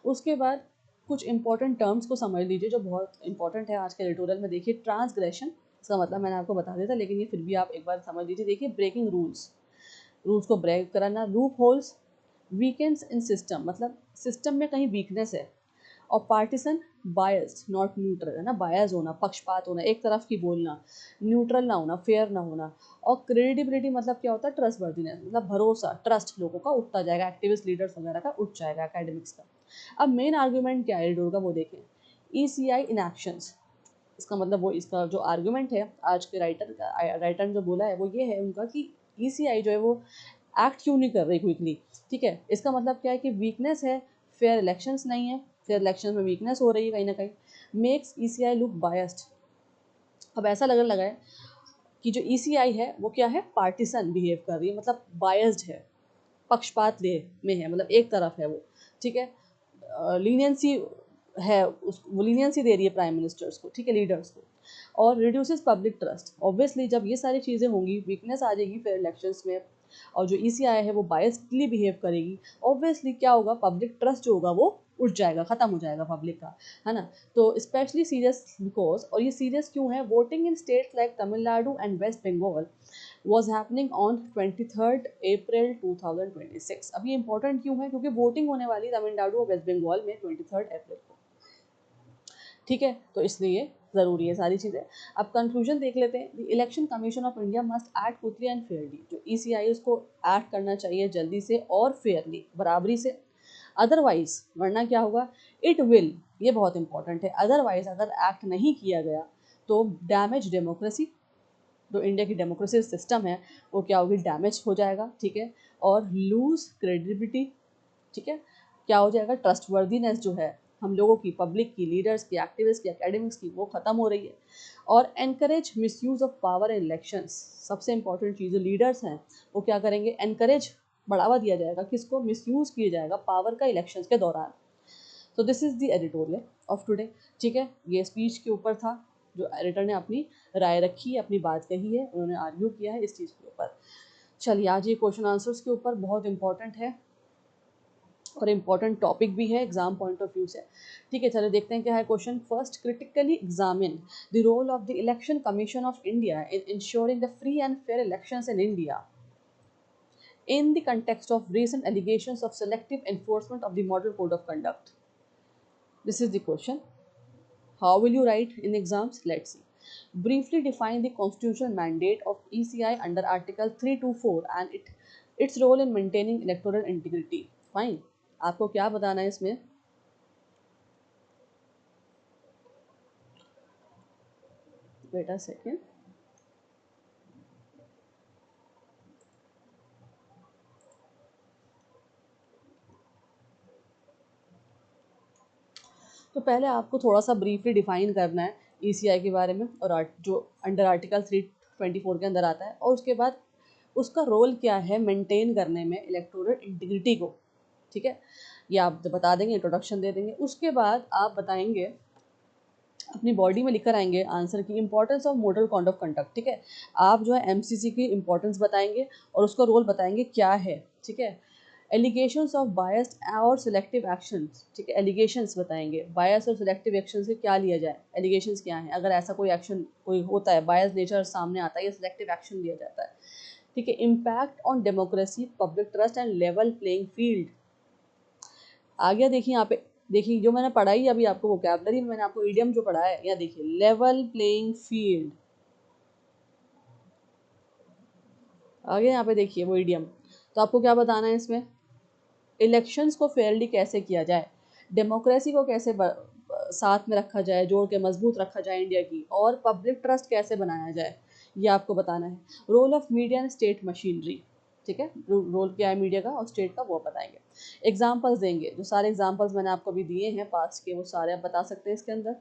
उसके बाद कुछ इंपॉर्टेंट टर्म्स को समझ लीजिए जो बहुत इंपॉर्टेंट है आज के एडिटोरियल में। देखिए ट्रांसग्रेशन, इसका मतलब मैंने आपको बता दिया था, लेकिन ये फिर भी आप एक बार समझ लीजिए। देखिए ब्रेकिंग रूल्स, रूल्स को ब्रेक कराना। लूप होल्स, वीकेंड्स इन सिस्टम, मतलब सिस्टम में कहीं वीकनेस है। और पार्टीसन, बायस्ड नॉट न्यूट्रल, है ना, बायस होना, पक्षपात होना, एक तरफ की बोलना, न्यूट्रल ना होना, फेयर ना होना। और क्रेडिबिलिटी मतलब क्या होता है, ट्रस्ट वर्दीनेस, मतलब भरोसा, ट्रस्ट लोगों का उठता जाएगा, एक्टिविस्ट लीडर्स वगैरह का उठ जाएगा, एकेडमिक्स का। अब मेन आर्ग्यूमेंट क्या है एडिटोर का, वो देखें। ECI इन एक्शंस, इसका मतलब वो, इसका जो आर्ग्यूमेंट है आज के राइटर ने जो बोला है वो ये है उनका, कि ECI जो है वो एक्ट क्यों नहीं कर रही क्विकली, ठीक है। इसका मतलब क्या है कि वीकनेस है, फेयर इलेक्शंस नहीं है, फेयर इलेक्शन में वीकनेस हो रही है कहीं ना कहीं। Makes ECI look biased. अब ऐसा लगने लगा है कि जो ECI है वो क्या है, पार्टिसन बिहेव कर रही है, मतलब बायस्ड है, पक्षपात ले में है, मतलब एक तरफ है वो, ठीक है, लीनियंसी है, वो लीनियंसी दे रही है प्राइम मिनिस्टर्स को, ठीक है, लीडर्स को, और रिड्यूसेस पब्लिक ट्रस्ट। ऑब्वियसली जब ये सारी चीज़ें होंगी, वीकनेस आ जाएगी फिर इलेक्शंस में, और जो ECI है वो बायस्डली बिहेव करेगी, ऑब्वियसली क्या होगा, पब्लिक ट्रस्ट जो होगा वो उठ जाएगा, खत्म हो जाएगा पब्लिक का, है ना। तो स्पेशली सीरियस बिकॉज, और ये सीरियस क्यों है, voting in states like Tamil Nadu and West Bengal was happening on 23rd April 2026। अब ये इंपॉर्टेंट क्यों है, क्योंकि वोटिंग होने वाली तमिलनाडु और वेस्ट बंगाल में 23rd अप्रैल को, ठीक है, तो इसलिए ज़रूरी है सारी चीज़ें। अब कंक्लूजन देख लेते हैं। The election commission of India must act quickly and Fairlie, जो ECI उसको एक्ट करना चाहिए जल्दी से और फेयरली, बराबरी से, अदरवाइज वरना क्या होगा, इट विल, ये बहुत इंपॉर्टेंट है, अदरवाइज अगर एक्ट नहीं किया गया तो डैमेज डेमोक्रेसी, जो इंडिया की डेमोक्रेसी सिस्टम है वो क्या होगी, डैमेज हो जाएगा, ठीक है, और लूज क्रेडिबिलिटी, ठीक है, क्या हो जाएगा, ट्रस्टवर्दीनेस जो है हम लोगों की, पब्लिक की, लीडर्स की, एक्टिविस्ट की, एकेडमिक्स की, वो खत्म हो रही है, और encourage misuse of power in elections. सबसे इंपॉर्टेंट चीज़, जो लीडर्स हैं वो क्या करेंगे, एनकरेज, बढ़ावा दिया जाएगा किसको, मिसयूज किया जाएगा पावर का इलेक्शंस के दौरान। तो this is the editorial of today, ठीक है, ये स्पीच के ऊपर था, जो एडिटर ने अपनी राय रखी है, अपनी बात कही है, उन्होंने आर्ग्यू किया है इस चीज़ के ऊपर। चलिए आज ये क्वेश्चन आंसर्स के ऊपर बहुत इंपॉर्टेंट है और इम्पॉर्टेंट टॉपिक भी है एग्जाम पॉइंट ऑफ व्यू से, ठीक है। चलिए देखते हैं क्या है question. First, critically examine the role of the election commission of India in ensuring the free and fair elections in India in the context of recent allegations of selective enforcement of the Model Code of Conduct. This is the question. How will you write in exams? Let's see. Briefly define the constitutional mandate of ECI under Article 324 and its role in maintaining electoral integrity. Fine. आपको क्या बताना है इसमें? Wait a second. तो पहले आपको थोड़ा सा ब्रीफली डिफाइन करना है ECI के बारे में, और जो अंडर आर्टिकल 324 के अंदर आता है, और उसके बाद उसका रोल क्या है मेंटेन करने में इलेक्टोरल इंटीग्रिटी को, ठीक है, ये आप बता देंगे, इंट्रोडक्शन दे देंगे। उसके बाद आप बताएंगे, अपनी बॉडी में लिखकर आएंगे आंसर की, importance of model code of conduct, ठीक है, आप जो है MCC की इंपॉर्टेंस बताएंगे और उसका रोल बताएंगे क्या है, ठीक है। एलिगेशंस ऑफ बायस्ड और सिलेक्टिव एक्शंस, ठीक है, एलिगेशंस बताएंगे, बायस और सिलेक्टिव एक्शन से क्या लिया जाए, एलिगेशंस क्या है, अगर ऐसा कोई एक्शन कोई होता है, बायस नेचर सामने आता है या सिलेक्टिव एक्शन लिया जाता है, ठीक है। Impact on democracy, public trust and level playing field. आ गया, देखिए यहाँ पे, देखिए जो मैंने पढ़ाई अभी आपको वोकैबलरी में, मैंने आपको ईडियम जो पढ़ा है, यहाँ देखिए लेवल प्लेइंग फील्ड आ गया, यहाँ पे देखिए वो ईडियम। तो आपको क्या बताना है इसमें, इलेक्शंस को फेयरली कैसे किया जाए, डेमोक्रेसी को कैसे साथ में रखा जाए, जोड़ के मजबूत रखा जाए इंडिया की, और पब्लिक ट्रस्ट कैसे बनाया जाए, ये आपको बताना है। Role of media and state machinery, ठीक है, रोल क्या है मीडिया का और स्टेट का, वो बताएंगे। एग्जाम्पल्स देंगे, जो सारे एग्जाम्पल्स मैंने आपको अभी दिए हैं पास्ट के, वो सारे आप बता सकते हैं इसके अंदर,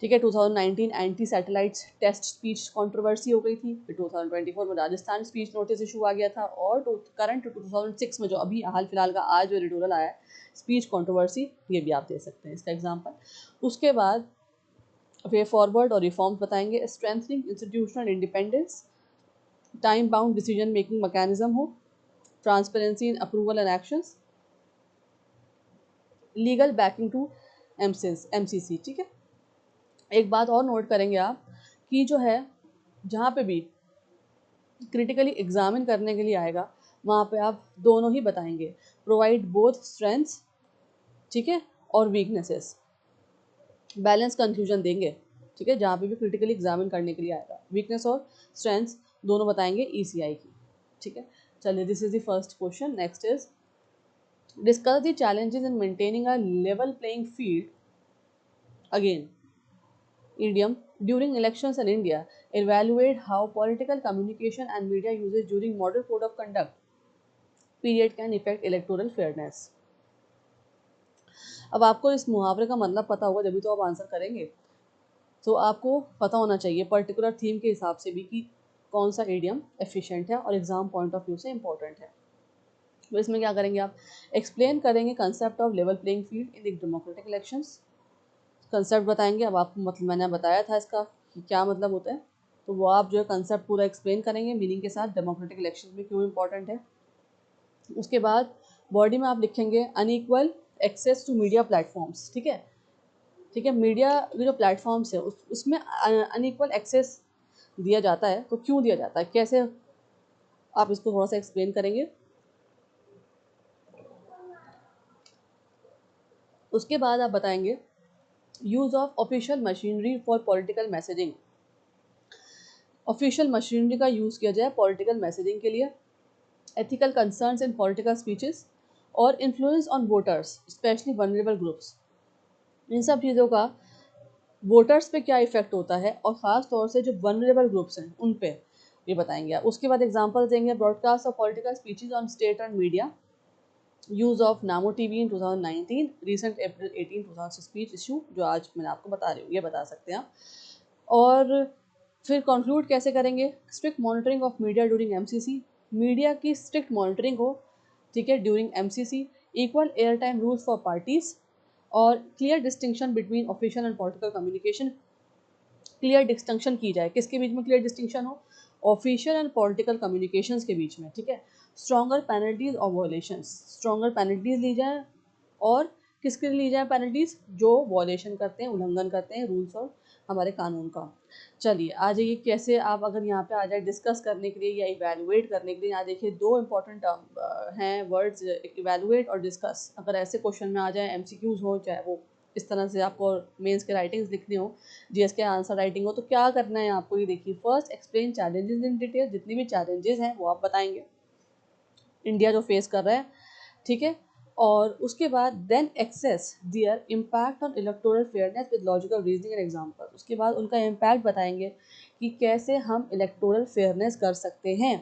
ठीक है। 2019 anti satellite test speech controversy हो गई थी, फिर 2024 में राजस्थान स्पीच नोटिस इशू आ गया था, और करंट 2006 में जो अभी हाल फिलहाल का आज जो एडिटोरियल आया है स्पीच कंट्रोवर्सी, ये भी आप दे सकते हैं इसका एग्जाम्पल। उसके बाद वे फॉरवर्ड और रिफॉर्म्स बताएंगे, strengthening institutional independence, time bound decision making mechanism हो, transparency in approval and actions, legal backing to MCC, ठीक है। एक बात और नोट करेंगे आप कि जो है जहाँ पे भी क्रिटिकली एग्जामिन करने के लिए आएगा वहाँ पे आप दोनों ही बताएंगे, प्रोवाइड बोथ स्ट्रेंथ्स, ठीक है, और वीकनेसेस, बैलेंस कंक्लूजन देंगे, ठीक है, जहाँ पे भी क्रिटिकली एग्जामिन करने के लिए आएगा, वीकनेस और स्ट्रेंथ्स दोनों बताएंगे ECI की, ठीक है। चलिए this is the first question. Next is discuss the challenges in maintaining a level playing field, again idiom, during elections in India, evaluate how political communication and media usage during model code of conduct period can affect electoral fairness. अब आपको इस मुहावरे का मतलब पता होगा जब भी तो आप आंसर करेंगे। तो आपको पता होना चाहिए पर्टिकुलर थीम के हिसाब से भी कि कौन सा एडियम एफिशिएंट है और एग्जाम पॉइंट ऑफ व्यू से इंपॉर्टेंट है। तो इसमें क्या करेंगे आप, एक्सप्लेन करेंगे concept of level playing field in the democratic elections. Concept बताएंगे। अब आपको मतलब मैंने बताया था इसका कि क्या मतलब होता है, तो वो आप जो है कंसेप्ट पूरा एक्सप्लेन करेंगे मीनिंग के साथ, डेमोक्रेटिक इलेक्शन में क्यों इंपॉर्टेंट है। उसके बाद बॉडी में आप लिखेंगे unequal access to media platforms. ठीक है, ठीक है, मीडिया जो प्लेटफॉर्म्स है उसमें अनइक्वल एक्सेस दिया जाता है, तो क्यों दिया जाता है, कैसे, आप इसको थोड़ा सा एक्सप्लेन करेंगे। उसके बाद आप बताएंगे use of official machinery for political messaging. Official machinery का यूज़ किया जाए पॉलिटिकल मैसेजिंग के लिए, ethical concerns in political speeches और influence on voters specially vulnerable groups. इन सब चीज़ों का वोटर्स पे क्या इफेक्ट होता है और ख़ास तौर से जो वनरेबल ग्रुप्स हैं उन पे ये बताएंगे आप। उसके बाद एग्जांपल देंगे broadcast of political speeches on state and media, use of NaMo TV in 2019, recent April 18 2000 speech issue, जो आज मैंने आपको बता रही हूँ, ये बता सकते हैं आप। और फिर कंक्लूड कैसे करेंगे, strict monitoring of media during MCC, media की स्ट्रिक्ट मॉनिटरिंग हो, ठीक है, during MCC, equal air time rules for parties और clear distinction between official and political communication. Clear distinction की जाए, किसके बीच में क्लियर डिस्टिंक्शन हो, ऑफिशियल एंड पॉलिटिकल कम्युनिकेशंस के बीच में। ठीक है, स्ट्रॉन्गर पेनल्टीज और वॉयलेशंस, स्ट्रॉन्गर पेनल्टीज ली जाए, और किसके लिए ली जाए पेनल्टीज, जो वॉयलेशन करते हैं, उल्लंघन करते हैं रूल्स और हमारे कानून का। चलिए आ जाइए, कैसे आप अगर यहाँ पे आ जाए डिस्कस करने के लिए या इवेलुएट करने के लिए, यहाँ देखिए दो इंपॉर्टेंट हैं वर्ड्स, इवेलुएट और डिस्कस। अगर ऐसे क्वेश्चन में आ जाए, एमसीक्यूज हो, चाहे वो इस तरह से आपको मेंस के राइटिंग्स लिखनी हो, जीएस के आंसर राइटिंग हो, तो क्या करना है आपको, ये देखिए first explain challenges in detail, जितनी भी चैलेंजेस हैं वो आप बताएंगे इंडिया जो फेस कर रहा है। ठीक है, और उसके बाद then access their impact on electoral fairness with logical reasoning and example. उसके बाद उनका इम्पैक्ट बताएंगे कि कैसे हम इलेक्टोरल फेयरनेस कर सकते हैं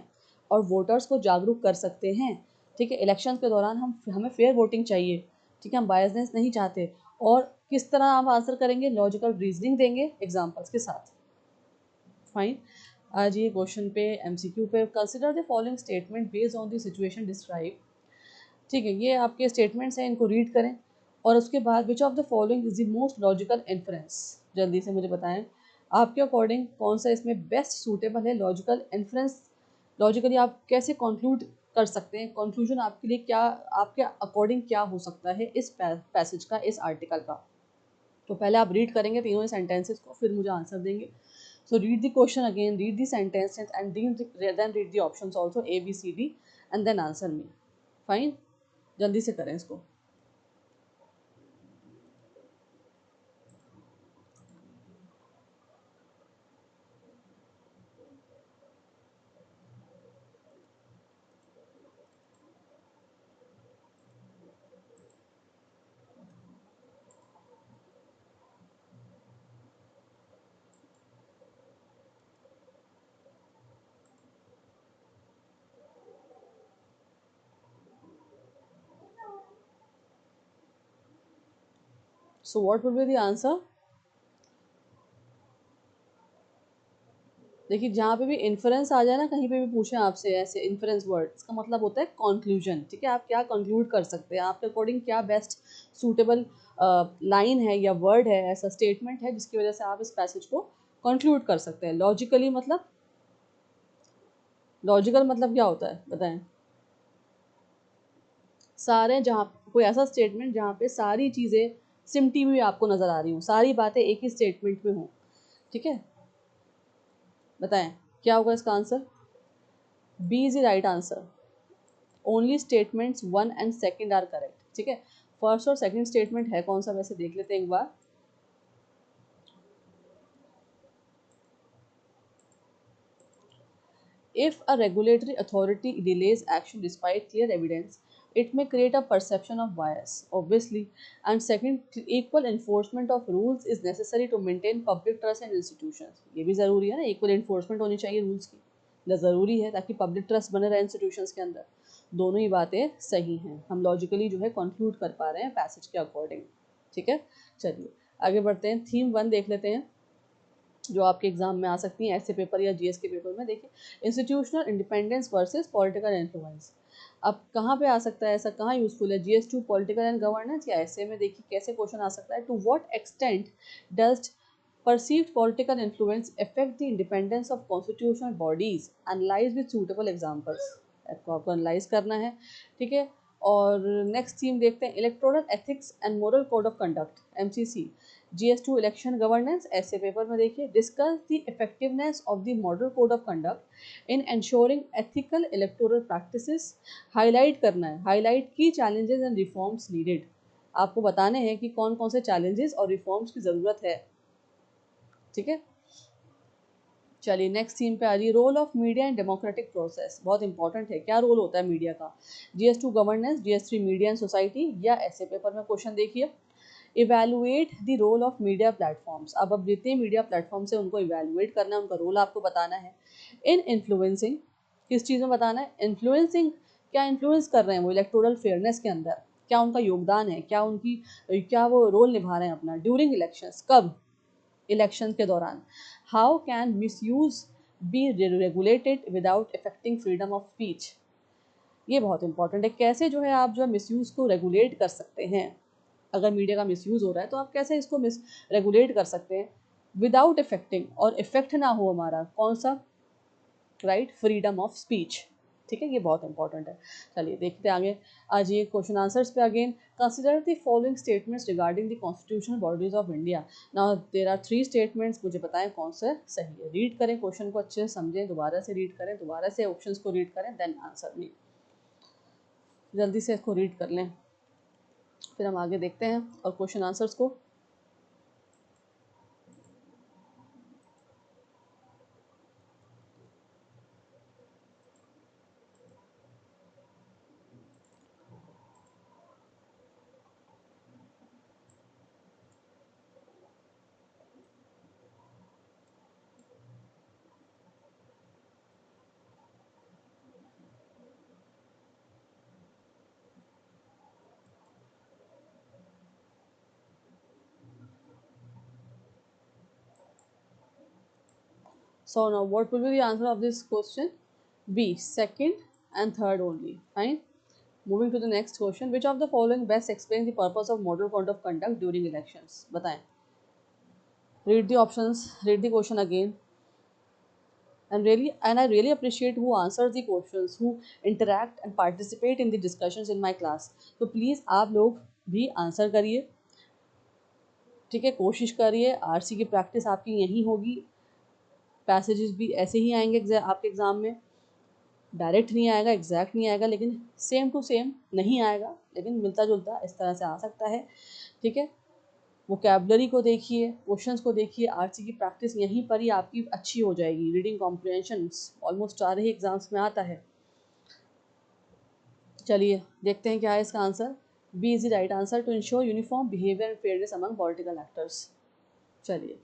और वोटर्स को जागरूक कर सकते हैं। ठीक है, इलेक्शन के दौरान हमें फेयर वोटिंग चाहिए, ठीक है, हम बायसनेस नहीं चाहते, और किस तरह आप आंसर करेंगे, लॉजिकल रीजनिंग देंगे एग्जाम्पल्स के साथ। फाइन, आज ये क्वेश्चन पे एमसीक्यू पे, consider the following statement based on the situation describe. ठीक है, ये आपके स्टेटमेंट्स हैं, इनको रीड करें, और उसके बाद विच of the following is the most logical inference, जल्दी से मुझे बताएं आपके अकॉर्डिंग कौन सा इसमें बेस्ट सूटेबल है लॉजिकल इन्फ्रेंस। लॉजिकली आप कैसे कंक्लूड कर सकते हैं, कंक्लूजन आपके लिए क्या, आपके अकॉर्डिंग क्या हो सकता है इस पैसेज का, इस आर्टिकल का। तो पहले आप रीड करेंगे तीनों ही सेंटेंसेस को, फिर मुझे आंसर देंगे। So read the question again, read the sentences and then read the options also A B C D and then answer me. Fine, जल्दी से करें इसको। So what will be the answer. देखिए जहाँ पे भी इन्फ्रेंस आ जाए ना, कहीं पे भी पूछें आपसे ऐसे इन्फ्रेंस वर्ड, इसका मतलब होता है कंक्लूजन। ठीक है, आप क्या कंक्लूड कर सकते हैं, आपके अकॉर्डिंग क्या बेस्ट सूटेबल लाइन है या वर्ड है, ऐसा स्टेटमेंट है जिसकी वजह से आप इस पैसेज को कंक्लूड कर सकते हैं लॉजिकली। मतलब लॉजिकल मतलब क्या होता है बताएं। सारे, जहाँ कोई ऐसा स्टेटमेंट जहाँ पे सारी चीज़ें सिमटी हुई आपको नज़र आ रही हूँ, सारी बातें एक ही स्टेटमेंट में हों। ठीक है, बताएं क्या होगा इसका answer. B is the right answer, only statements one and second are correct. ठीक है, फर्स्ट और सेकंड स्टेटमेंट है कौन सा, वैसे देख लेते हैं एक बार। If a regulatory authority delays action despite clear evidence, it may create a perception of bias, obviously. And second, equal enforcement of rules is necessary to maintain public trust in institutions. ये भी ज़रूरी है ना, equal enforcement होनी चाहिए rules की। ज़रूरी है ताकि पब्लिक ट्रस्ट बने रहे इंस्टीट्यूशंस के अंदर। दोनों ही बातें सही हैं, हम लॉजिकली जो है कंक्लूड कर पा रहे हैं पैसेज के अकॉर्डिंग। ठीक है, चलिए आगे बढ़ते हैं। थीम 1 देख लेते हैं जो आपके एग्जाम में आ सकती हैं ऐसे पेपर या जीएस के पेपर में। देखिए, institutional independence versus political influence. अब कहाँ पे आ सकता है, ऐसा कहाँ यूजफुल है, जीएस 2 पॉलिटिकल एंड गवर्नेंस या ऐसे में। देखिए कैसे क्वेश्चन आ सकता है, to what extent does perceived political influence affect the independence of constitutional bodies, analyze with suitable examples। आपको एनालाइज करना है, ठीक है। और नेक्स्ट थीम देखते हैं, electoral ethics and moral code of conduct, MCC, GS 2 election governance. ऐसे paper में देखिए, discuss the effectiveness of the model code of conduct in ensuring ethical electoral practices. Highlight करना है, हाईलाइट की चैलेंजेस एंड रिफॉर्म्स नीडेड। आपको बताने हैं कि कौन कौन से चैलेंजेस और रिफॉर्म्स की ज़रूरत है, ठीक है। चलिए नेक्स्ट थीम पे आ रही है, role of media in democratic process. बहुत इंपॉर्टेंट है, क्या रोल होता है मीडिया का। GS 2 governance, GS 3 media and society, या ऐसे पेपर में क्वेश्चन देखिए, evaluate the role of media platforms. अब जितने मीडिया प्लेटफॉर्म्स है उनको इवेलुएट करना है, उनका रोल आपको बताना है। इन इन्फ्लुएंसिंग, किस चीज़ में बताना है, इन्फ्लुएंसिंग, क्या इन्फ्लुएंस कर रहे हैं वो इलेक्टोरल फेयरनेस के अंदर, क्या उनका योगदान है, क्या वो रोल निभा रहे हैं अपना। ड्यूरिंग इलेक्शंस, कब, इलेक्शन के दौरान। How can misuse be regulated without affecting freedom of speech. ये बहुत इंपॉर्टेंट है, कैसे जो है आप जो मिसयूज को रेगुलेट कर सकते हैं। अगर मीडिया का मिसयूज हो रहा है तो आप कैसे इसको मिस रेगुलेट कर सकते हैं विदाउट इफेक्टिंग, और इफेक्ट ना हो हमारा कौन सा, राइट, फ्रीडम ऑफ स्पीच। ठीक है, ये बहुत इंपॉर्टेंट है। चलिए देखते हैं आगे। आज ये क्वेश्चन आंसर्स पे again, consider the following statements regarding the constitutional bodies of India. Now there are 3 statements, मुझे बताएं कौन सा सही है। रीड करें क्वेश्चन को, अच्छे से समझें, दोबारा से रीड करें, दोबारा से ऑप्शंस को रीड करें, देन आंसर मी। जल्दी से इसको रीड कर लें, फिर हम आगे देखते हैं और क्वेश्चन आंसर्स को। So now what will be the answer of this question? B, second and third only. Fine. Moving to the next question, which of the following best explain the purpose of model code of conduct during elections? बताएं। Read the options, read the question again, and I really appreciate who answers the questions, who interact and participate in the discussions in my class. तो please आप लोग भी answer करिए, ठीक है, कोशिश करिए। आरसी की प्रैक्टिस आपकी यही होगी, पैसेजेस भी ऐसे ही आएंगे आपके एग्जाम में, डायरेक्ट नहीं आएगा, एग्जैक्ट नहीं आएगा, लेकिन सेम टू सेम नहीं आएगा, लेकिन मिलता जुलता इस तरह से आ सकता है, ठीक है। वोकैबुलरी को देखिए, क्वेश्चंस को देखिए, आरसी की प्रैक्टिस यहीं पर ही आपकी अच्छी हो जाएगी। रीडिंग कॉम्प्रिहेंशन ऑलमोस्ट सारे ही एग्जाम्स में आता है। चलिए देखते हैं क्या है इसका answer. B is the right answer, to ensure uniform behaviour and fairness among political actors. चलिए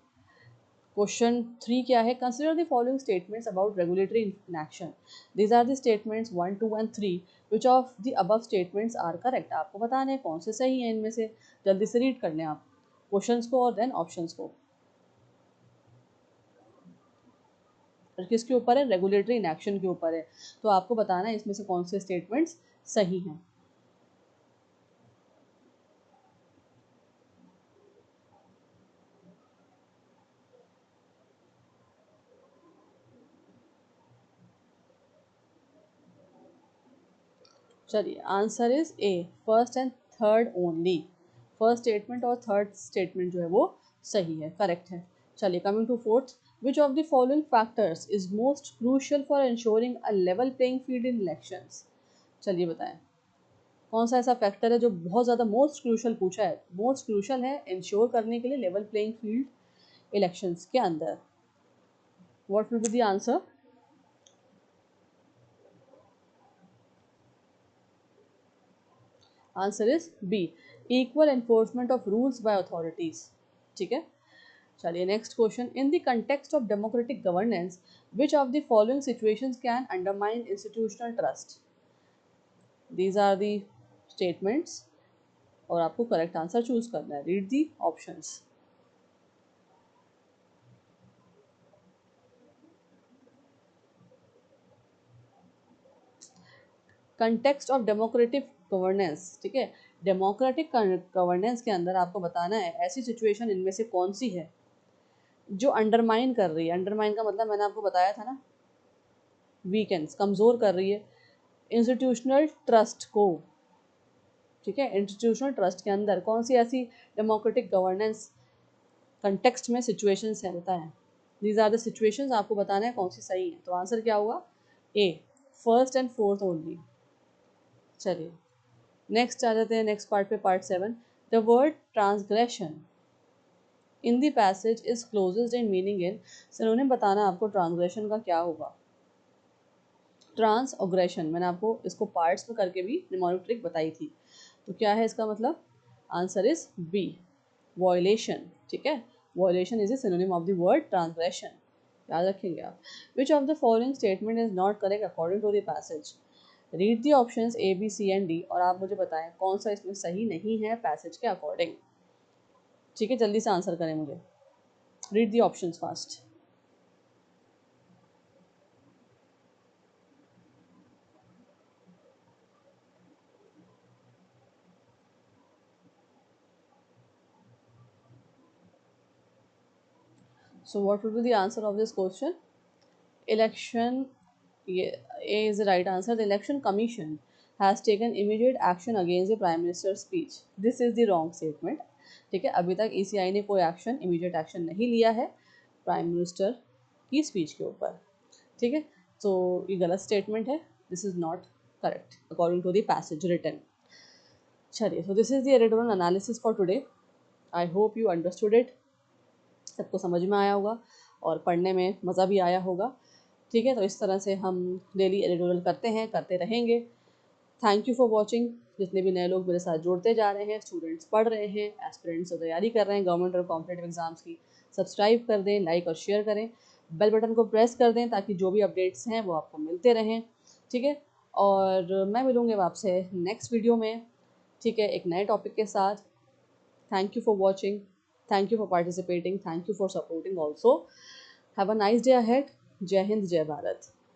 क्वेश्चन 3 क्या है, consider the following statements about regulatory inaction. These are the statements 1, 2 and 3, which of the above statements are correct. आपको बताना है कौन से सही हैं इनमें से। जल्दी से रीड कर लें आप क्वेश्चंस को और देन ऑप्शंस को। और किसके ऊपर है, रेगुलेटरी इनएक्शन के ऊपर है। तो आपको बताना है इसमें से कौन से स्टेटमेंट्स सही हैं। चलिए answer is A, first and third only. First statement और थर्ड स्टेटमेंट जो है वो सही है, करेक्ट है। चलिए coming to fourth, which of the following factors is most crucial for ensuring a level playing field in elections. चलिए बताएं कौन सा ऐसा फैक्टर है जो बहुत ज़्यादा मोस्ट क्रूशल पूछा है, मोस्ट क्रूशल है इंश्योर करने के लिए लेवल प्लेइंग फील्ड इलेक्शंस के अंदर। What will be the answer? Answer is B, equal enforcement of rules by authorities. ठीक है, चलिए next question, in the context of democratic governance which of the following situations can undermine institutional trust. These are the statements और आपको correct answer choose करना है। Read the options. Context of democratic governance, ठीक है, democratic governance के अंदर आपको बताना है ऐसी सिचुएशन इनमें से कौन सी है जो अंडरमाइन कर रही है। अंडरमाइन का मतलब मैंने आपको बताया था ना, वीकेंड्स, कमज़ोर कर रही है इंस्टीट्यूशनल ट्रस्ट को। ठीक है, इंस्टीट्यूशनल ट्रस्ट के अंदर कौन सी ऐसी डेमोक्रेटिक गवर्नेंस कंटेक्स्ट में सिचुएशंस हैं, बताएं। दीज आर द सिचुएशंस, आपको बताना है कौन सी सही है। तो आंसर क्या होगा? ए, फर्स्ट एंड फोर्थ ओनली। चलिए नेक्स्ट आ जाते हैं, नेक्स्ट पार्ट पे, part 7। The word transgression in the passage is closest in meaning in, synonym बताना आपको ट्रांसग्रेशन का क्या होगा। ट्रांसग्रेशन मैंने आपको इसको पार्ट्स में करके भी निमोनिक ट्रिक बताई थी। तो क्या है इसका मतलब? Answer is B, violation. ठीक है, violation is a synonym of the word transgression, याद रखेंगे आप। Which of the following statement is not correct according to the passage. Read the options A B C and D और आप मुझे बताएं कौन सा इसमें सही नहीं है पैसेज के अकॉर्डिंग। ठीक है, जल्दी से आंसर करें मुझे। Read the options fast. So what would be the answer of this question? Election, A is the right answer. The election commission has taken immediate action against the prime minister's speech. This is the wrong statement. ठीक है, अभी तक ECI ने कोई action, immediate action नहीं लिया है prime minister की स्पीच के ऊपर। ठीक है, तो ये गलत स्टेटमेंट है। This is not correct according to the passage written. चलिए, so this is the editorial analysis for today. I hope you understood it. सबको समझ में आया होगा और पढ़ने में मज़ा भी आया होगा। ठीक है, तो इस तरह से हम डेली एडिटोरियल करते हैं, करते रहेंगे। Thank you for watching. जितने भी नए लोग मेरे साथ जुड़ते जा रहे हैं, स्टूडेंट्स पढ़ रहे हैं, एस्पिरेंट्स तो तैयारी कर रहे हैं गवर्नमेंट और कॉम्पिटेटिव एग्जाम्स की, सब्सक्राइब कर दें, लाइक और शेयर करें, बेल बटन को प्रेस कर दें ताकि जो भी अपडेट्स हैं वो आपको मिलते रहें। ठीक है, और मैं मिलूँगी आपसे नेक्स्ट वीडियो में। ठीक है, एक नए टॉपिक के साथ। Thank you for watching. Thank you for participating. Thank you for supporting also. Have a nice day ahead. Jai Hind, Jai Bharat.